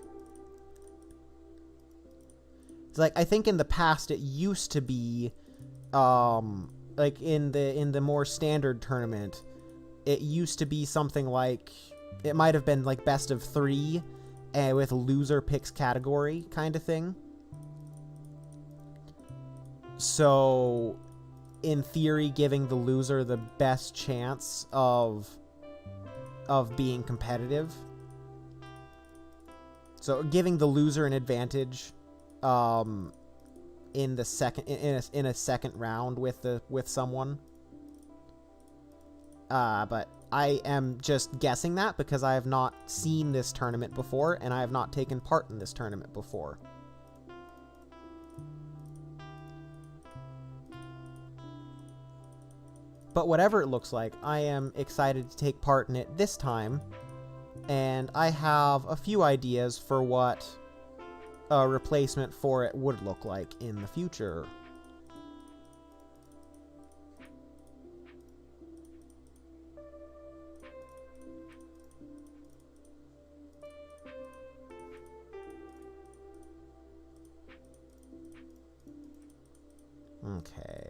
It's like, I think in the past it used to be like in the more standard tournament, it used to be something like, it might have been like best of 3 with loser picks category kind of thing. So in theory, giving the loser the best chance of being competitive. So giving the loser an advantage in the second round with someone. But I am just guessing that because I have not seen this tournament before, and I have not taken part in this tournament before. But whatever it looks like, I am excited to take part in it this time, and I have a few ideas for what a replacement for it would look like in the future. Okay.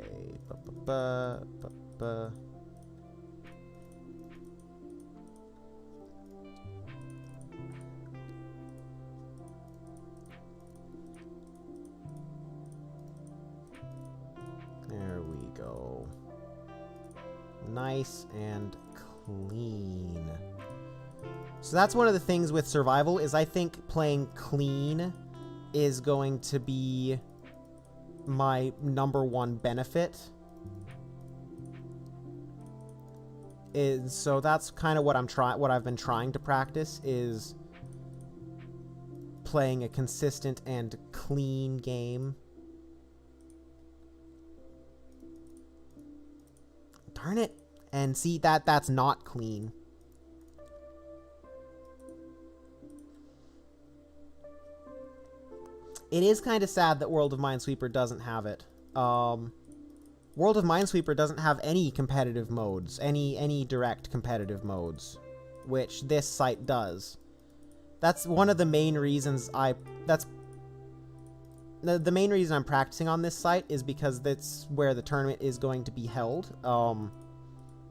There we go. Nice and clean. So that's one of the things with survival, is I think playing clean is going to be my #1 benefit. So that's kind of what I've been trying to practice, is playing a consistent and clean game. Darn it. And see, that's not clean. It is kind of sad that World of Minesweeper doesn't have it. World of Minesweeper doesn't have any competitive modes, any direct competitive modes, which this site does. That's one of the main reasons the main reason I'm practicing on this site is because that's where the tournament is going to be held,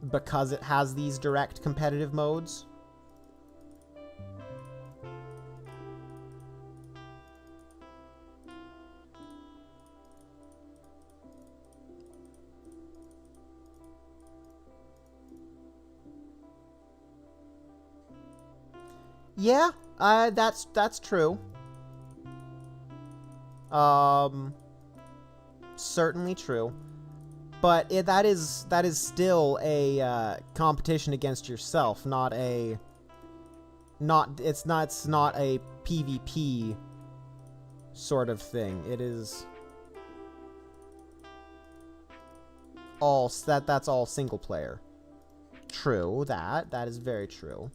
because it has these direct competitive modes. Yeah, that's true. Certainly true. But that is still a competition against yourself, it's not a PvP sort of thing. It is all that's all single player. True, that is very true.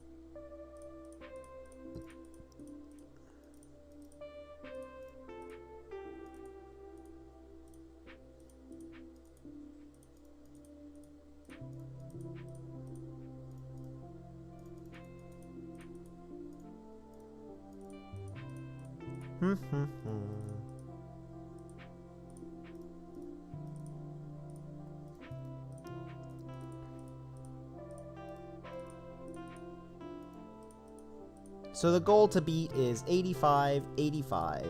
So the goal to beat is 85-85,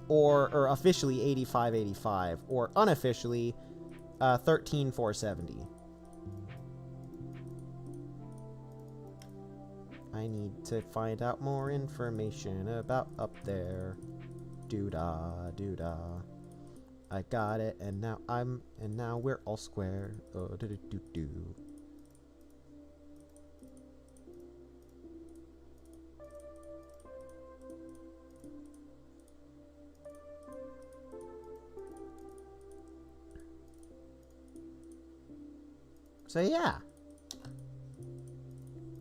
or officially 85-85, or unofficially 13-470. I need to find out more information about up there. Doo-dah, doo-dah. I got it, and now we're all square. Oh, do-do-do-do. So yeah.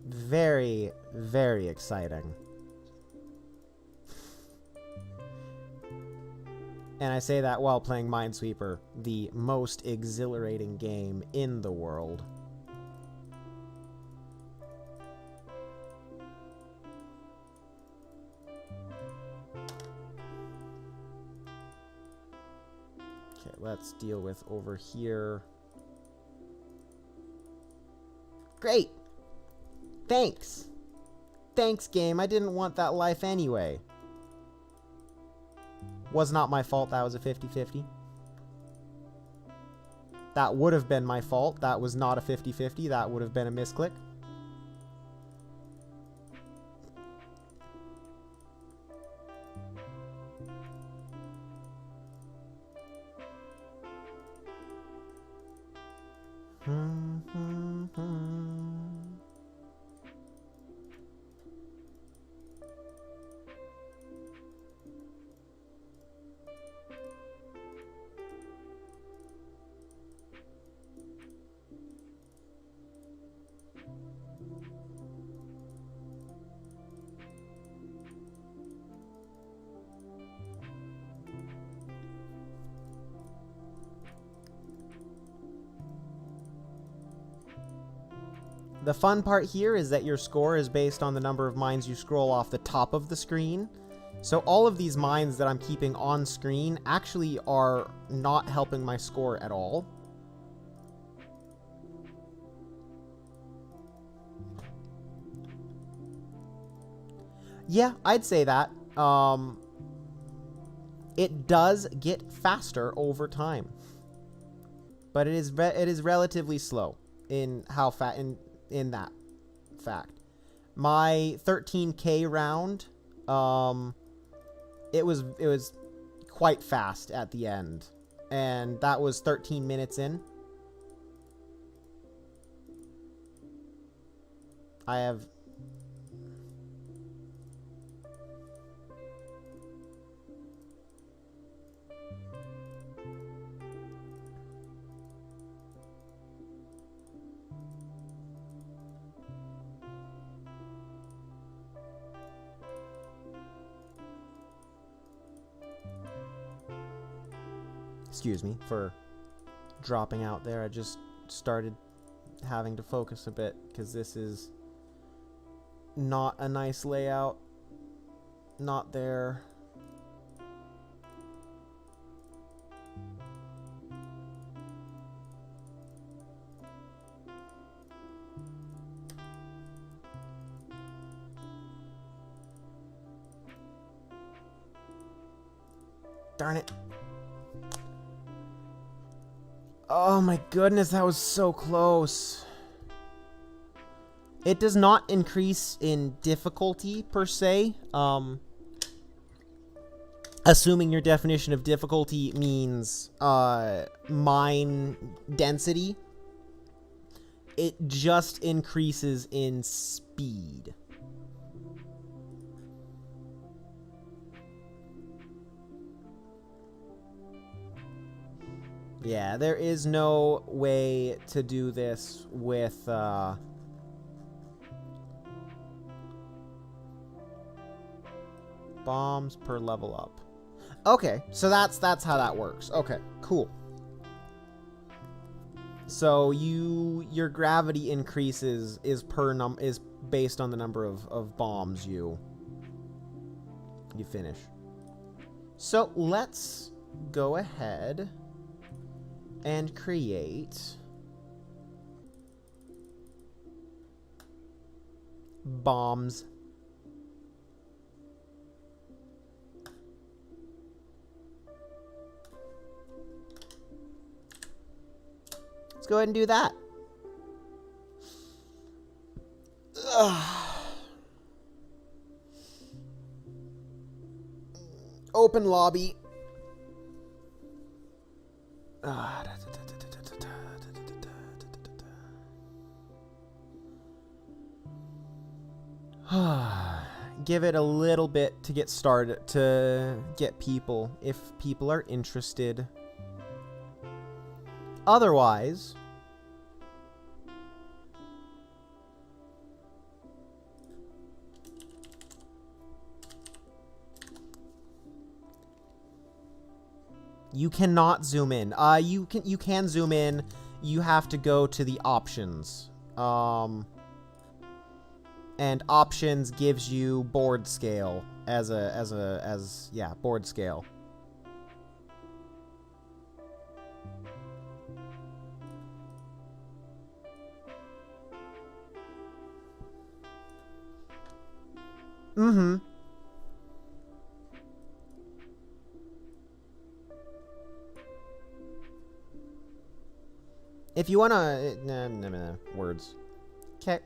Very, very exciting. And I say that while playing Minesweeper, the most exhilarating game in the world. Okay, let's deal with over here. Great! Thanks! Thanks, game. I didn't want that life anyway. Was not my fault that was a 50-50. That would have been my fault. That was not a 50-50. That would have been a misclick. The fun part here is that your score is based on the number of mines you scroll off the top of the screen. So all of these mines that I'm keeping on screen actually are not helping my score at all. Yeah, I'd say that. It does get faster over time, but it is relatively slow in how in that fact. My 13K round, it was quite fast at the end, and that was 13 minutes in. I have excuse me for dropping out there. I just started having to focus a bit because this is not a nice layout. Not there. Darn it. Oh my goodness, that was so close. It does not increase in difficulty, per se. Assuming your definition of difficulty means mine density. It just increases in speed. Yeah, there is no way to do this with bombs per level up. Okay, so that's how that works. Okay, cool. So your gravity increases is based on the number of bombs you finish. So let's go ahead and create bombs. Let's go ahead and do that. Ugh. Open lobby. Give it a little bit to get started, to get people, if people are interested. Otherwise, you cannot zoom in. You can zoom in. You have to go to the options. And options gives you board scale as board scale. Mm-hmm. If you wanna words. Okay.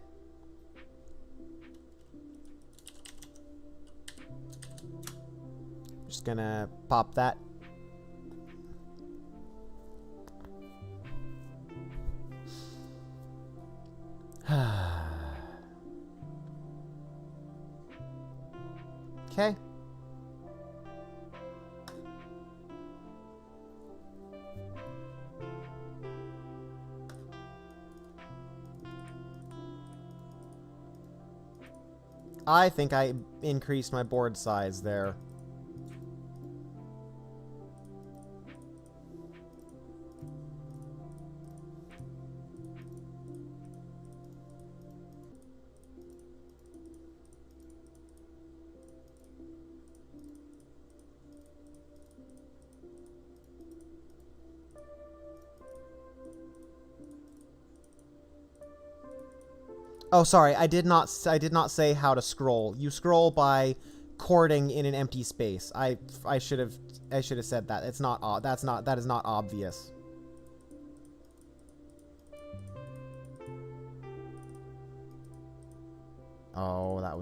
Just gonna pop that. Okay. I think I increased my board size there. Oh, sorry, I did not say how to scroll. You scroll by chording in an empty space. I should have said that. It's not that is not obvious. Oh, that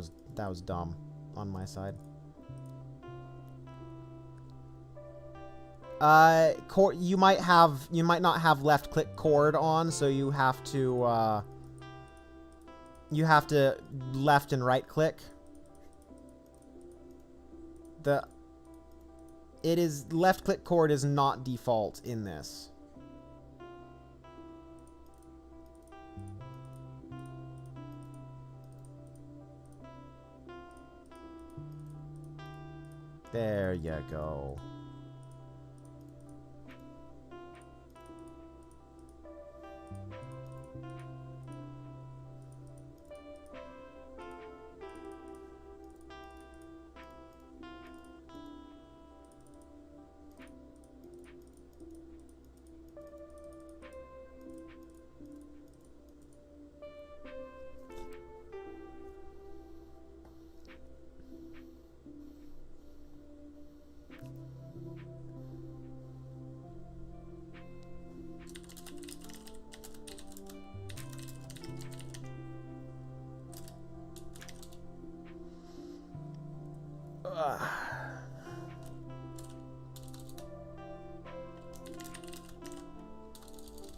was dumb on my side. You might not have left click chord on, so you have to left and right click. Left click chord is not default in this. There you go.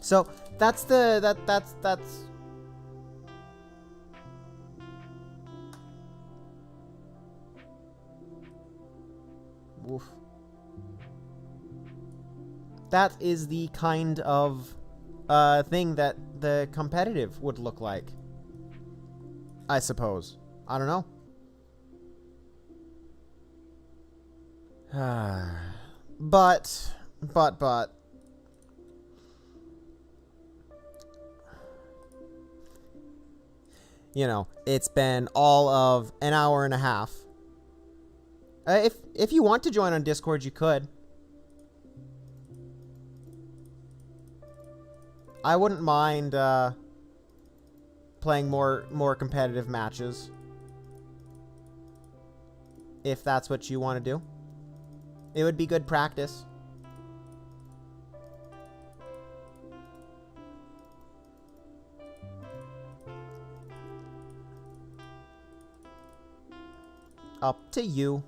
So that's Woof. That is the kind of thing that the competitive would look like, I suppose. I don't know. But you know, it's been all of an hour and a half. If you want to join on Discord, you could. I wouldn't mind playing more competitive matches, if that's what you want to do. It would be good practice. Up to you.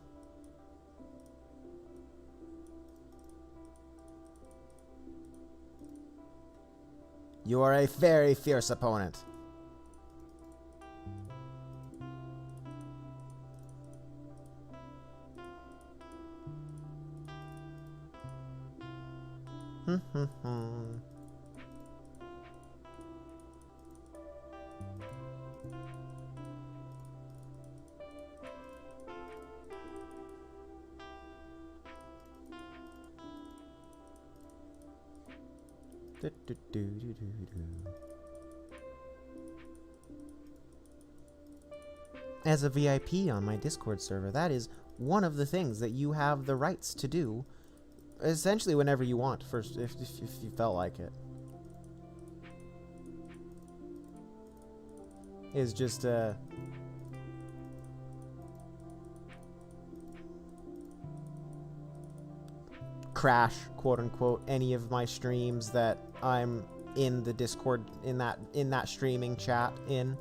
You are a very fierce opponent. As a VIP on my Discord server, that is one of the things that you have the rights to do, essentially whenever you want, first if you felt like it. Is just crash, quote unquote, any of my streams that I'm in the Discord in that streaming chat in.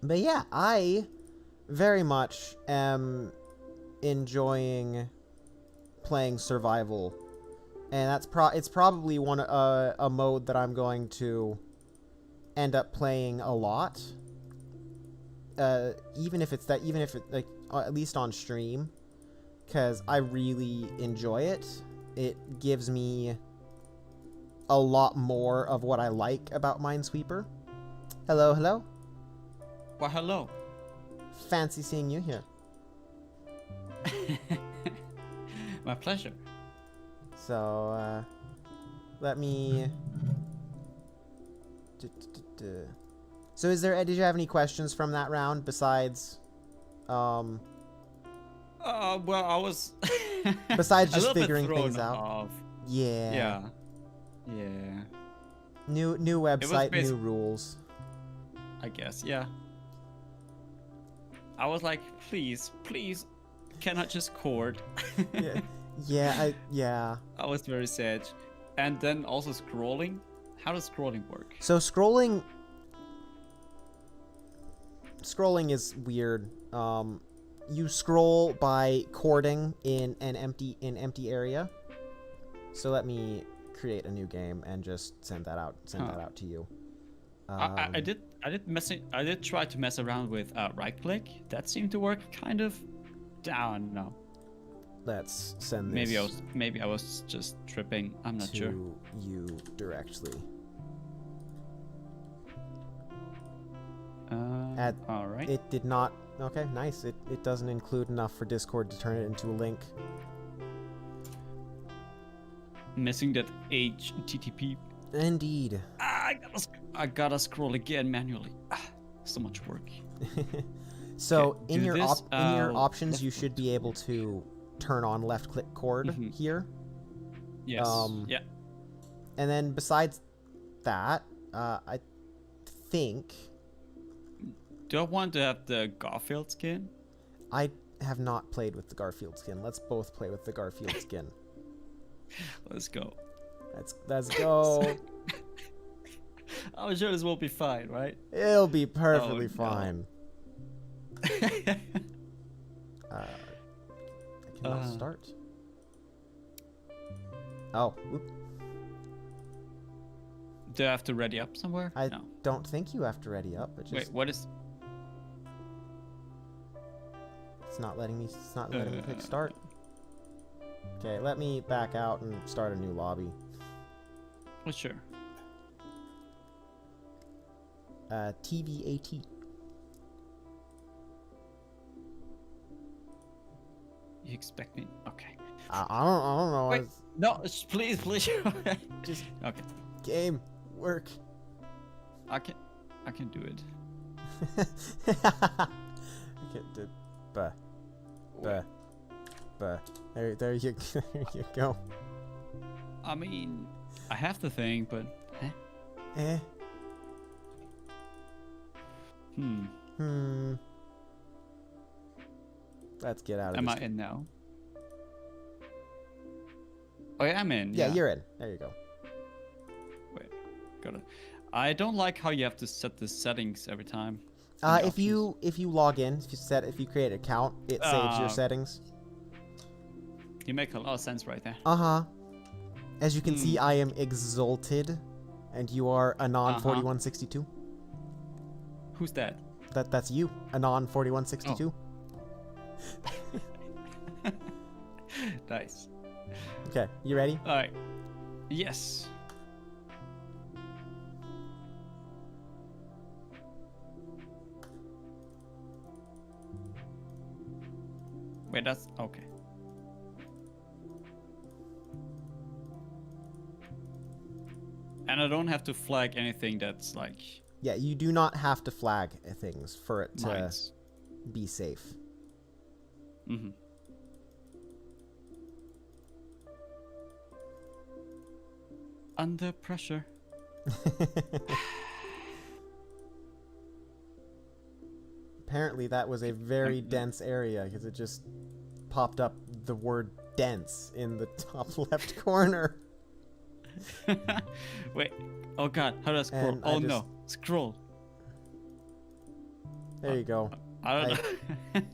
But yeah, I very much am enjoying playing survival, and it's probably a mode that I'm going to end up playing a lot. Even if like at least on stream, because I really enjoy it. It gives me a lot more of what I like about Minesweeper. Hello, hello. Well, hello. Fancy seeing you here. My pleasure. So, let me... So did you have any questions from that round besides, Well, I was besides a just little bit figuring thrown things out? off. Yeah. Yeah. New website, new rules. I guess, yeah. I was like, please, can I just chord? Yeah. I was very sad. And then also scrolling. How does scrolling work? So scrolling is weird. You scroll by chording in an empty area. So let me create a new game and just send that out to you. I did try to mess around with right click. That seemed to work kind of. I don't know. Let's send this. Maybe I was just tripping. I'm not sure. To you directly. All right. It did not. Okay, nice. It doesn't include enough for Discord to turn it into a link. Missing that HTTP. Indeed. I gotta scroll again manually. So much work. So okay, in your options, you should be able to turn on left-click chord here. Yes. Yeah. And then besides that, I think. Do I want to have the Garfield skin? I have not played with the Garfield skin. Let's both play with the Garfield skin. Let's go. Let's go. I'm sure this will be fine, right? It'll be perfectly fine. No. I cannot start. Oh. Whoop. Do I have to ready up somewhere? I don't think you have to ready up. It just... Wait, what is... It's not letting me click start. Okay, let me back out and start a new lobby. Well, sure. TVAT. You expect me? Okay. I don't know. Wait, no, please. Just okay. Game work. I can do it. I can't do. There you go. I mean, I have the thing, but Let's get out of Am this. I in now? Oh yeah, I'm in. Yeah, you're in. There you go. Wait, got it. I don't like how you have to set the settings every time. If you log in, if you create an account, it saves your settings. You make a lot of sense right there. As you can see, I am exalted, and you are Anon 4162. Who's that? That's you, Anon 4162. Oh. Nice. Okay, you ready? All right. Yes. Wait, that's okay. And I don't have to flag anything that's like... Yeah, you do not have to flag things for it to mines. Be safe. Mm-hmm. Under pressure. Apparently that was a very dense area because it just popped up the word dense in the top left corner. Wait. Oh god, how do I scroll? Oh no. Scroll. There you go. I don't know.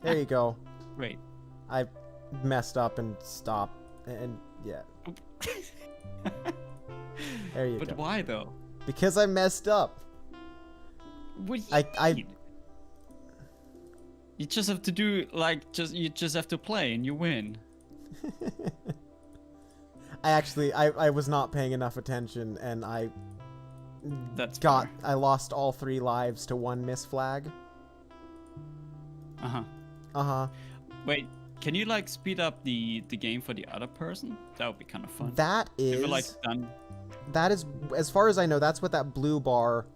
There you go. Wait. I messed up and stopped. And yeah. There you go. But why though? Because I messed up. What do you mean? You just have to do you just have to play and you win. I was not paying enough attention and I lost all 3 lives to 1 miss flag. Uh-huh. Uh-huh. Wait, Can you like speed up the game for the other person? That would be kind of fun. That is. If you're like done. That is, as far as I know, that's what that blue bar.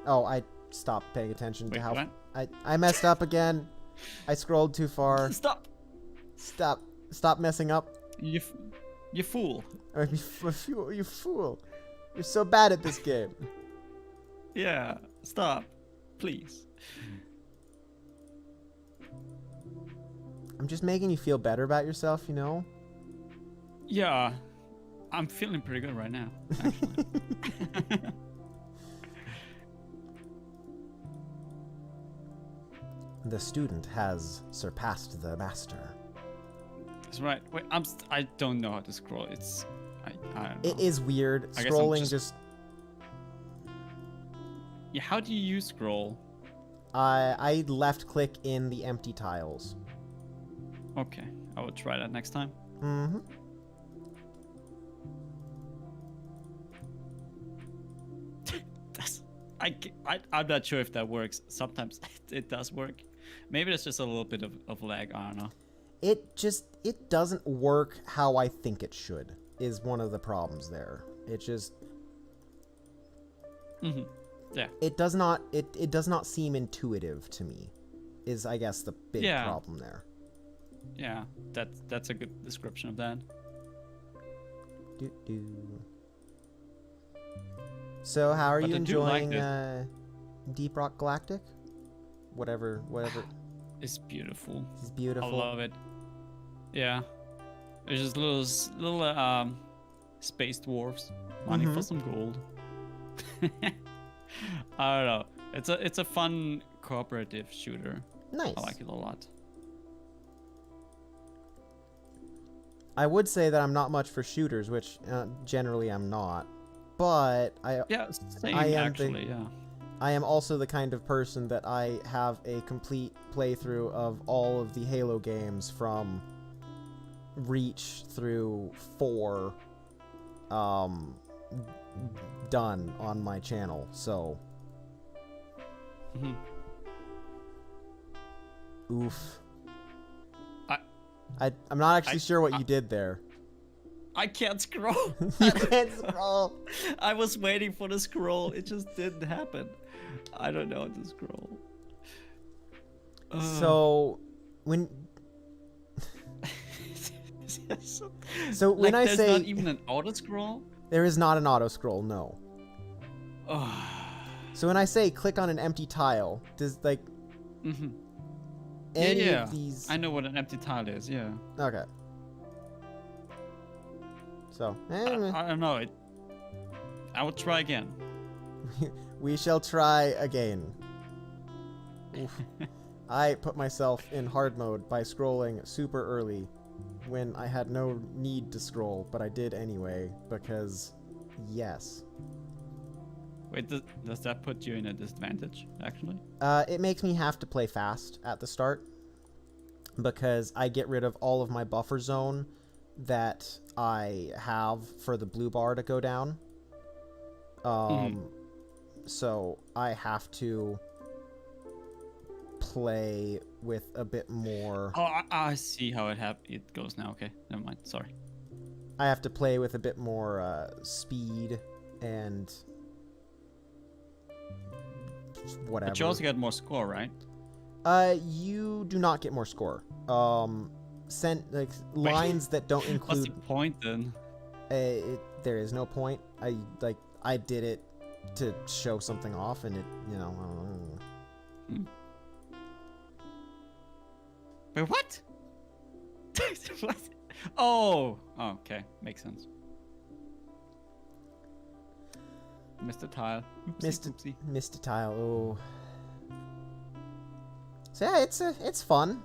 Oh, I stopped paying attention to how. What? I messed up again. I scrolled too far. Stop. Stop messing up. You fool. You fool. You're so bad at this game. Yeah. Stop. Please. I'm just making you feel better about yourself, you know? Yeah. I'm feeling pretty good right now, actually. The student has surpassed the master. That's right. Wait, I don't know how to scroll. It's I don't know. It is weird. Scrolling just. Yeah, how do you scroll? I left click in the empty tiles. Okay, I will try that next time. Mm-hmm. I'm not sure if that works. Sometimes it does work. Maybe there's just a little bit of lag. I don't know. It doesn't work how I think it should, is one of the problems there. It just. Mm-hmm. Yeah. It does not seem intuitive to me, is I guess the big problem there. Yeah, that's a good description of that. So how are you enjoying like Deep Rock Galactic? Whatever. It's beautiful. It's beautiful. I love it. Yeah. There's just little space dwarfs mining for some gold. I don't know. It's a fun cooperative shooter. Nice. I like it a lot. I would say that I'm not much for shooters, which generally I'm not. But I am also the kind of person that I have a complete playthrough of all of the Halo games from Reach through 4 done on my channel, so oof. I'm not actually sure what you did there. I can't scroll. You can't scroll. I was waiting for the scroll. It just didn't happen. I don't know how to scroll. So when so when I say there's not even an auto scroll. There is not an auto scroll, no. So when I say click on an empty tile, does like any of these? I know what an empty tile is. Yeah. Okay. So I don't know. I will try again. We shall try again. Oof. I put myself in hard mode by scrolling super early when I had no need to scroll, but I did anyway because yes. Wait, does that put you in a disadvantage, actually? It makes me have to play fast at the start because I get rid of all of my buffer zone that I have for the blue bar to go down. So I have to play with a bit more... Oh, I see how it goes now. Okay, never mind. Sorry. I have to play with a bit more speed and... whatever. But you also get more score, right? You do not get more score. Lines that don't include... What's the point then? There is no point. I did it to show something off, and it, you know, I don't know. Wait, what? What? Oh, okay, makes sense. Mr. Tile. Oopsie. Mr. Tile. Oh. So yeah, it's fun.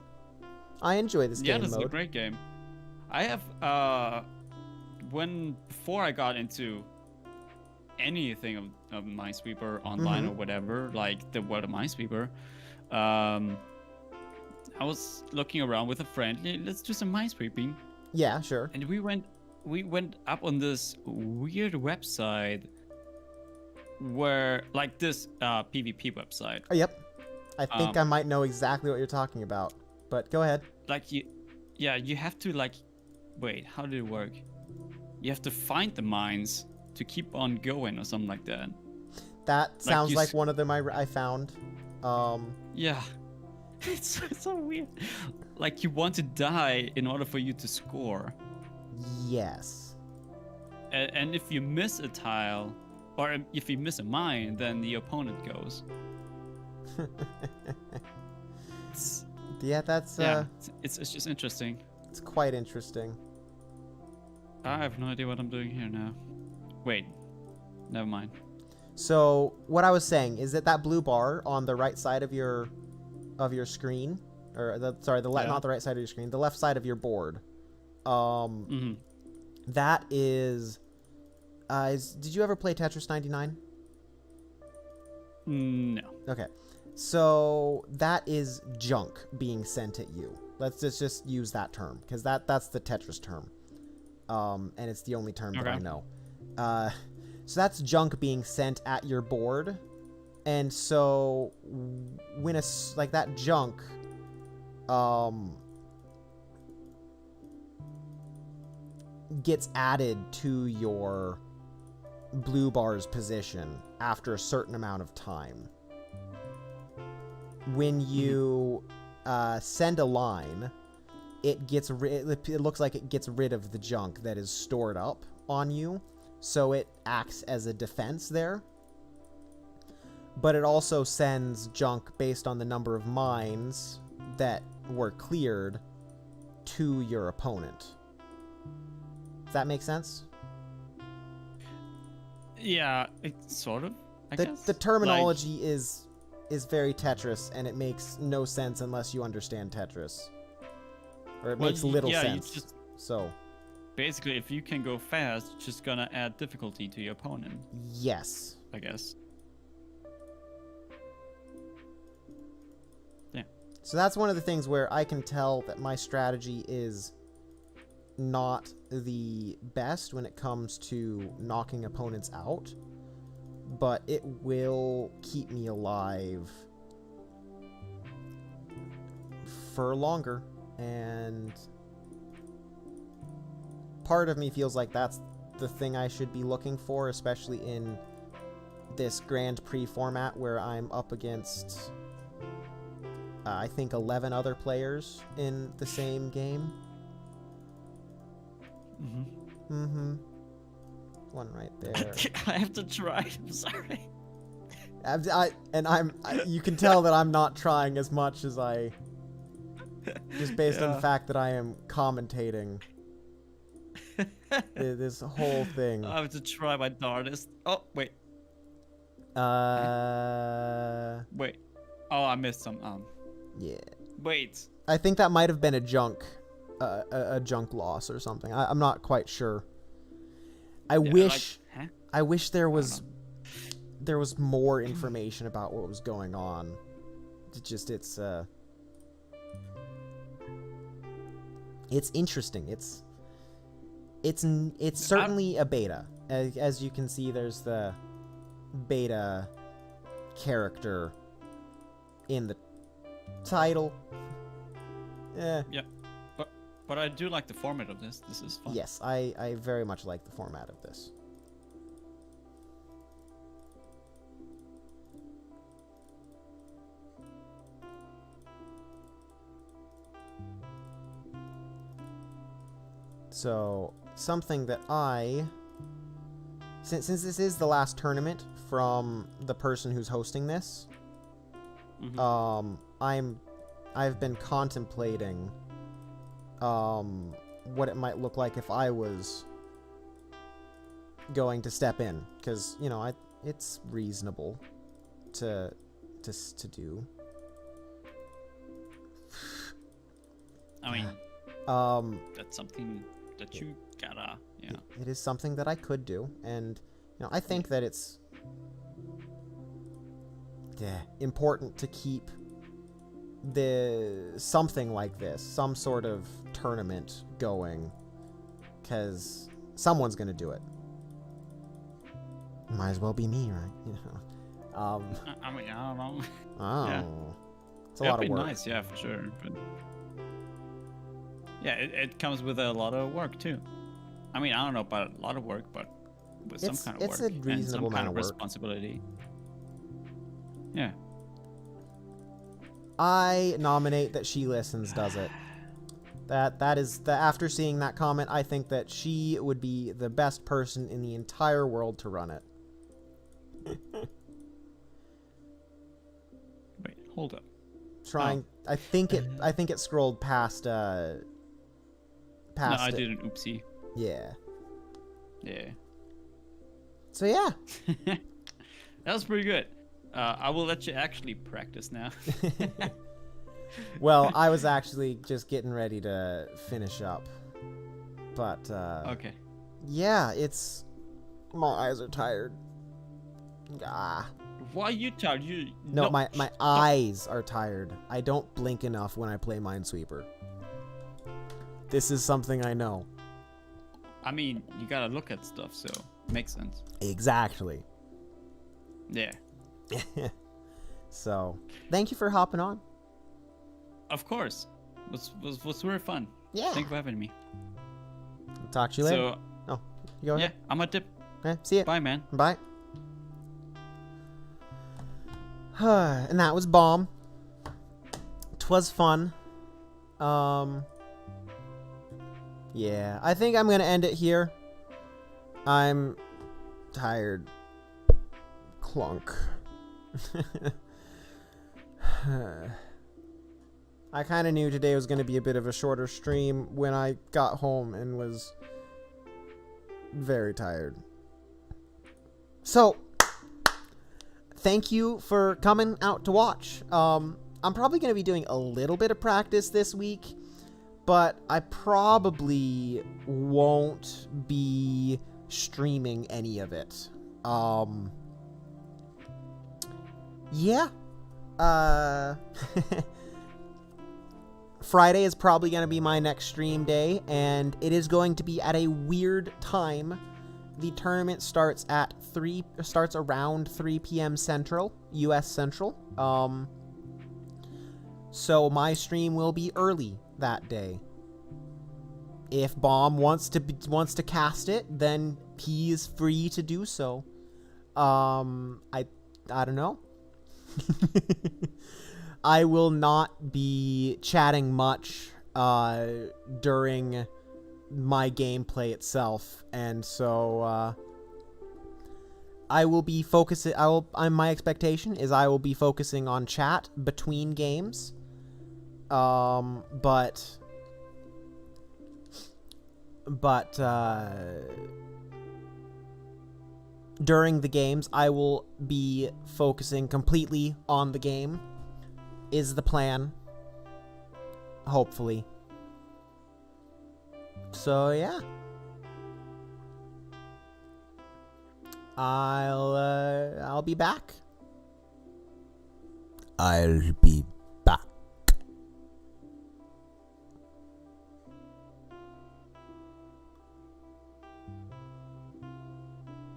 I enjoy this game mode. Yeah, this is a great game. I have before I got into anything of Minesweeper online or whatever, like the world of Minesweeper, I was looking around with a friend. Let's do some minesweeping. Yeah, sure. And we went up on this weird website where, this PvP website. Oh, yep. I think I might know exactly what you're talking about, but go ahead. Like you have to like, wait, how did it work? You have to find the mines to keep on going or something like that. That sounds like one of them I found. Yeah. It's so weird. Like you want to die in order for you to score. Yes. And if you miss a tile, or if you miss a mine, then the opponent goes. Yeah, that's it's just interesting. It's quite interesting. I have no idea what I'm doing here now. Wait, never mind. So what I was saying is that blue bar on the right side of your screen, or not the right side of your screen, the left side of your board. That is. Did you ever play Tetris 99? No. Okay. So that is junk being sent at you. Let's just use that term, because that's the Tetris term. And it's the only term that I know. So that's junk being sent at your board. And so when that junk gets added to your blue bar's position after a certain amount of time. When you send a line, it looks like it gets rid of the junk that is stored up on you, so it acts as a defense there. But it also sends junk based on the number of mines that were cleared to your opponent. Does that make sense? Yeah, it sort of, I guess. The terminology is very Tetris, and it makes no sense unless you understand Tetris. Or it makes little sense. So basically, if you can go fast, it's just gonna add difficulty to your opponent. Yes. I guess. Yeah. So that's one of the things where I can tell that my strategy is not the best when it comes to knocking opponents out, but it will keep me alive for longer, and part of me feels like that's the thing I should be looking for, especially in this Grand Prix format where I'm up against I think 11 other players in the same game. One right there. I have to try. I'm sorry. You can tell that I'm not trying as much as I, just based on the fact that I am commentating this whole thing. I have to try my darndest. Oh, wait. Wait. Oh, I missed some. Yeah. Wait. I think that might have been a junk loss or something. I'm not quite sure. I wish there was more information about what was going on. It's interesting. It's certainly a beta. As you can see, there's the beta character in the title. Yeah. But I do like the format of this. This is fun. Yes, I very much like the format of this. So, something that since this is the last tournament from the person who's hosting this, I've been contemplating what it might look like if I was going to step in, because it's reasonable to do. I mean, that's something that you gotta, It is something that I could do, and I think that it's important to keep something like this, some sort of tournament going, because someone's gonna do it. Might as well be me, right? I mean, I don't know. Oh, Yeah. It's a lot of work. Nice, yeah, for sure. But Yeah, it comes with a lot of work too. I mean, I don't know about a lot of work, but with some kind of It's work a and reasonable some kind amount of of work. responsibility. Yeah. I nominate that She Listens does it. That is the after seeing that comment, I think that she would be the best person in the entire world to run it. Wait, hold up. Trying, I think it scrolled past No, I it. did an oopsie. Yeah. Yeah. So yeah. That was pretty good. I will let you actually practice now. Well, I was actually just getting ready to finish up. But Okay. yeah, my eyes are tired. Ah. Why are you tired? No, my eyes are tired. I don't blink enough when I play Minesweeper. This is something I know. I mean, you gotta look at stuff, so makes sense. Exactly. Yeah. So, thank you for hopping on. Of course. Was very fun. Yeah. Thank you for having me. Talk to you later. So, oh, you go ahead. yeah, I'm a dip. Okay, see ya. Bye, man. Bye. And that was Bomb. 'Twas fun. Yeah, I think I'm gonna end it here. I'm tired. Clunk. I kind of knew today was going to be a bit of a shorter stream when I got home and was very tired. So, thank you for coming out to watch. I'm probably going to be doing a little bit of practice this week, but I probably won't be streaming any of it. Yeah. Friday is probably going to be my next stream day, and it is going to be at a weird time. The tournament starts around 3 p.m. Central, US Central. So my stream will be early that day. If Bomb wants to cast it, then he is free to do so. I don't know. I will not be chatting much during my gameplay itself, and so I will be focusing. My expectation is I will be focusing on chat between games. But during the games, I will be focusing completely on the game. Is the plan. Hopefully. So yeah. I'll be back. I'll be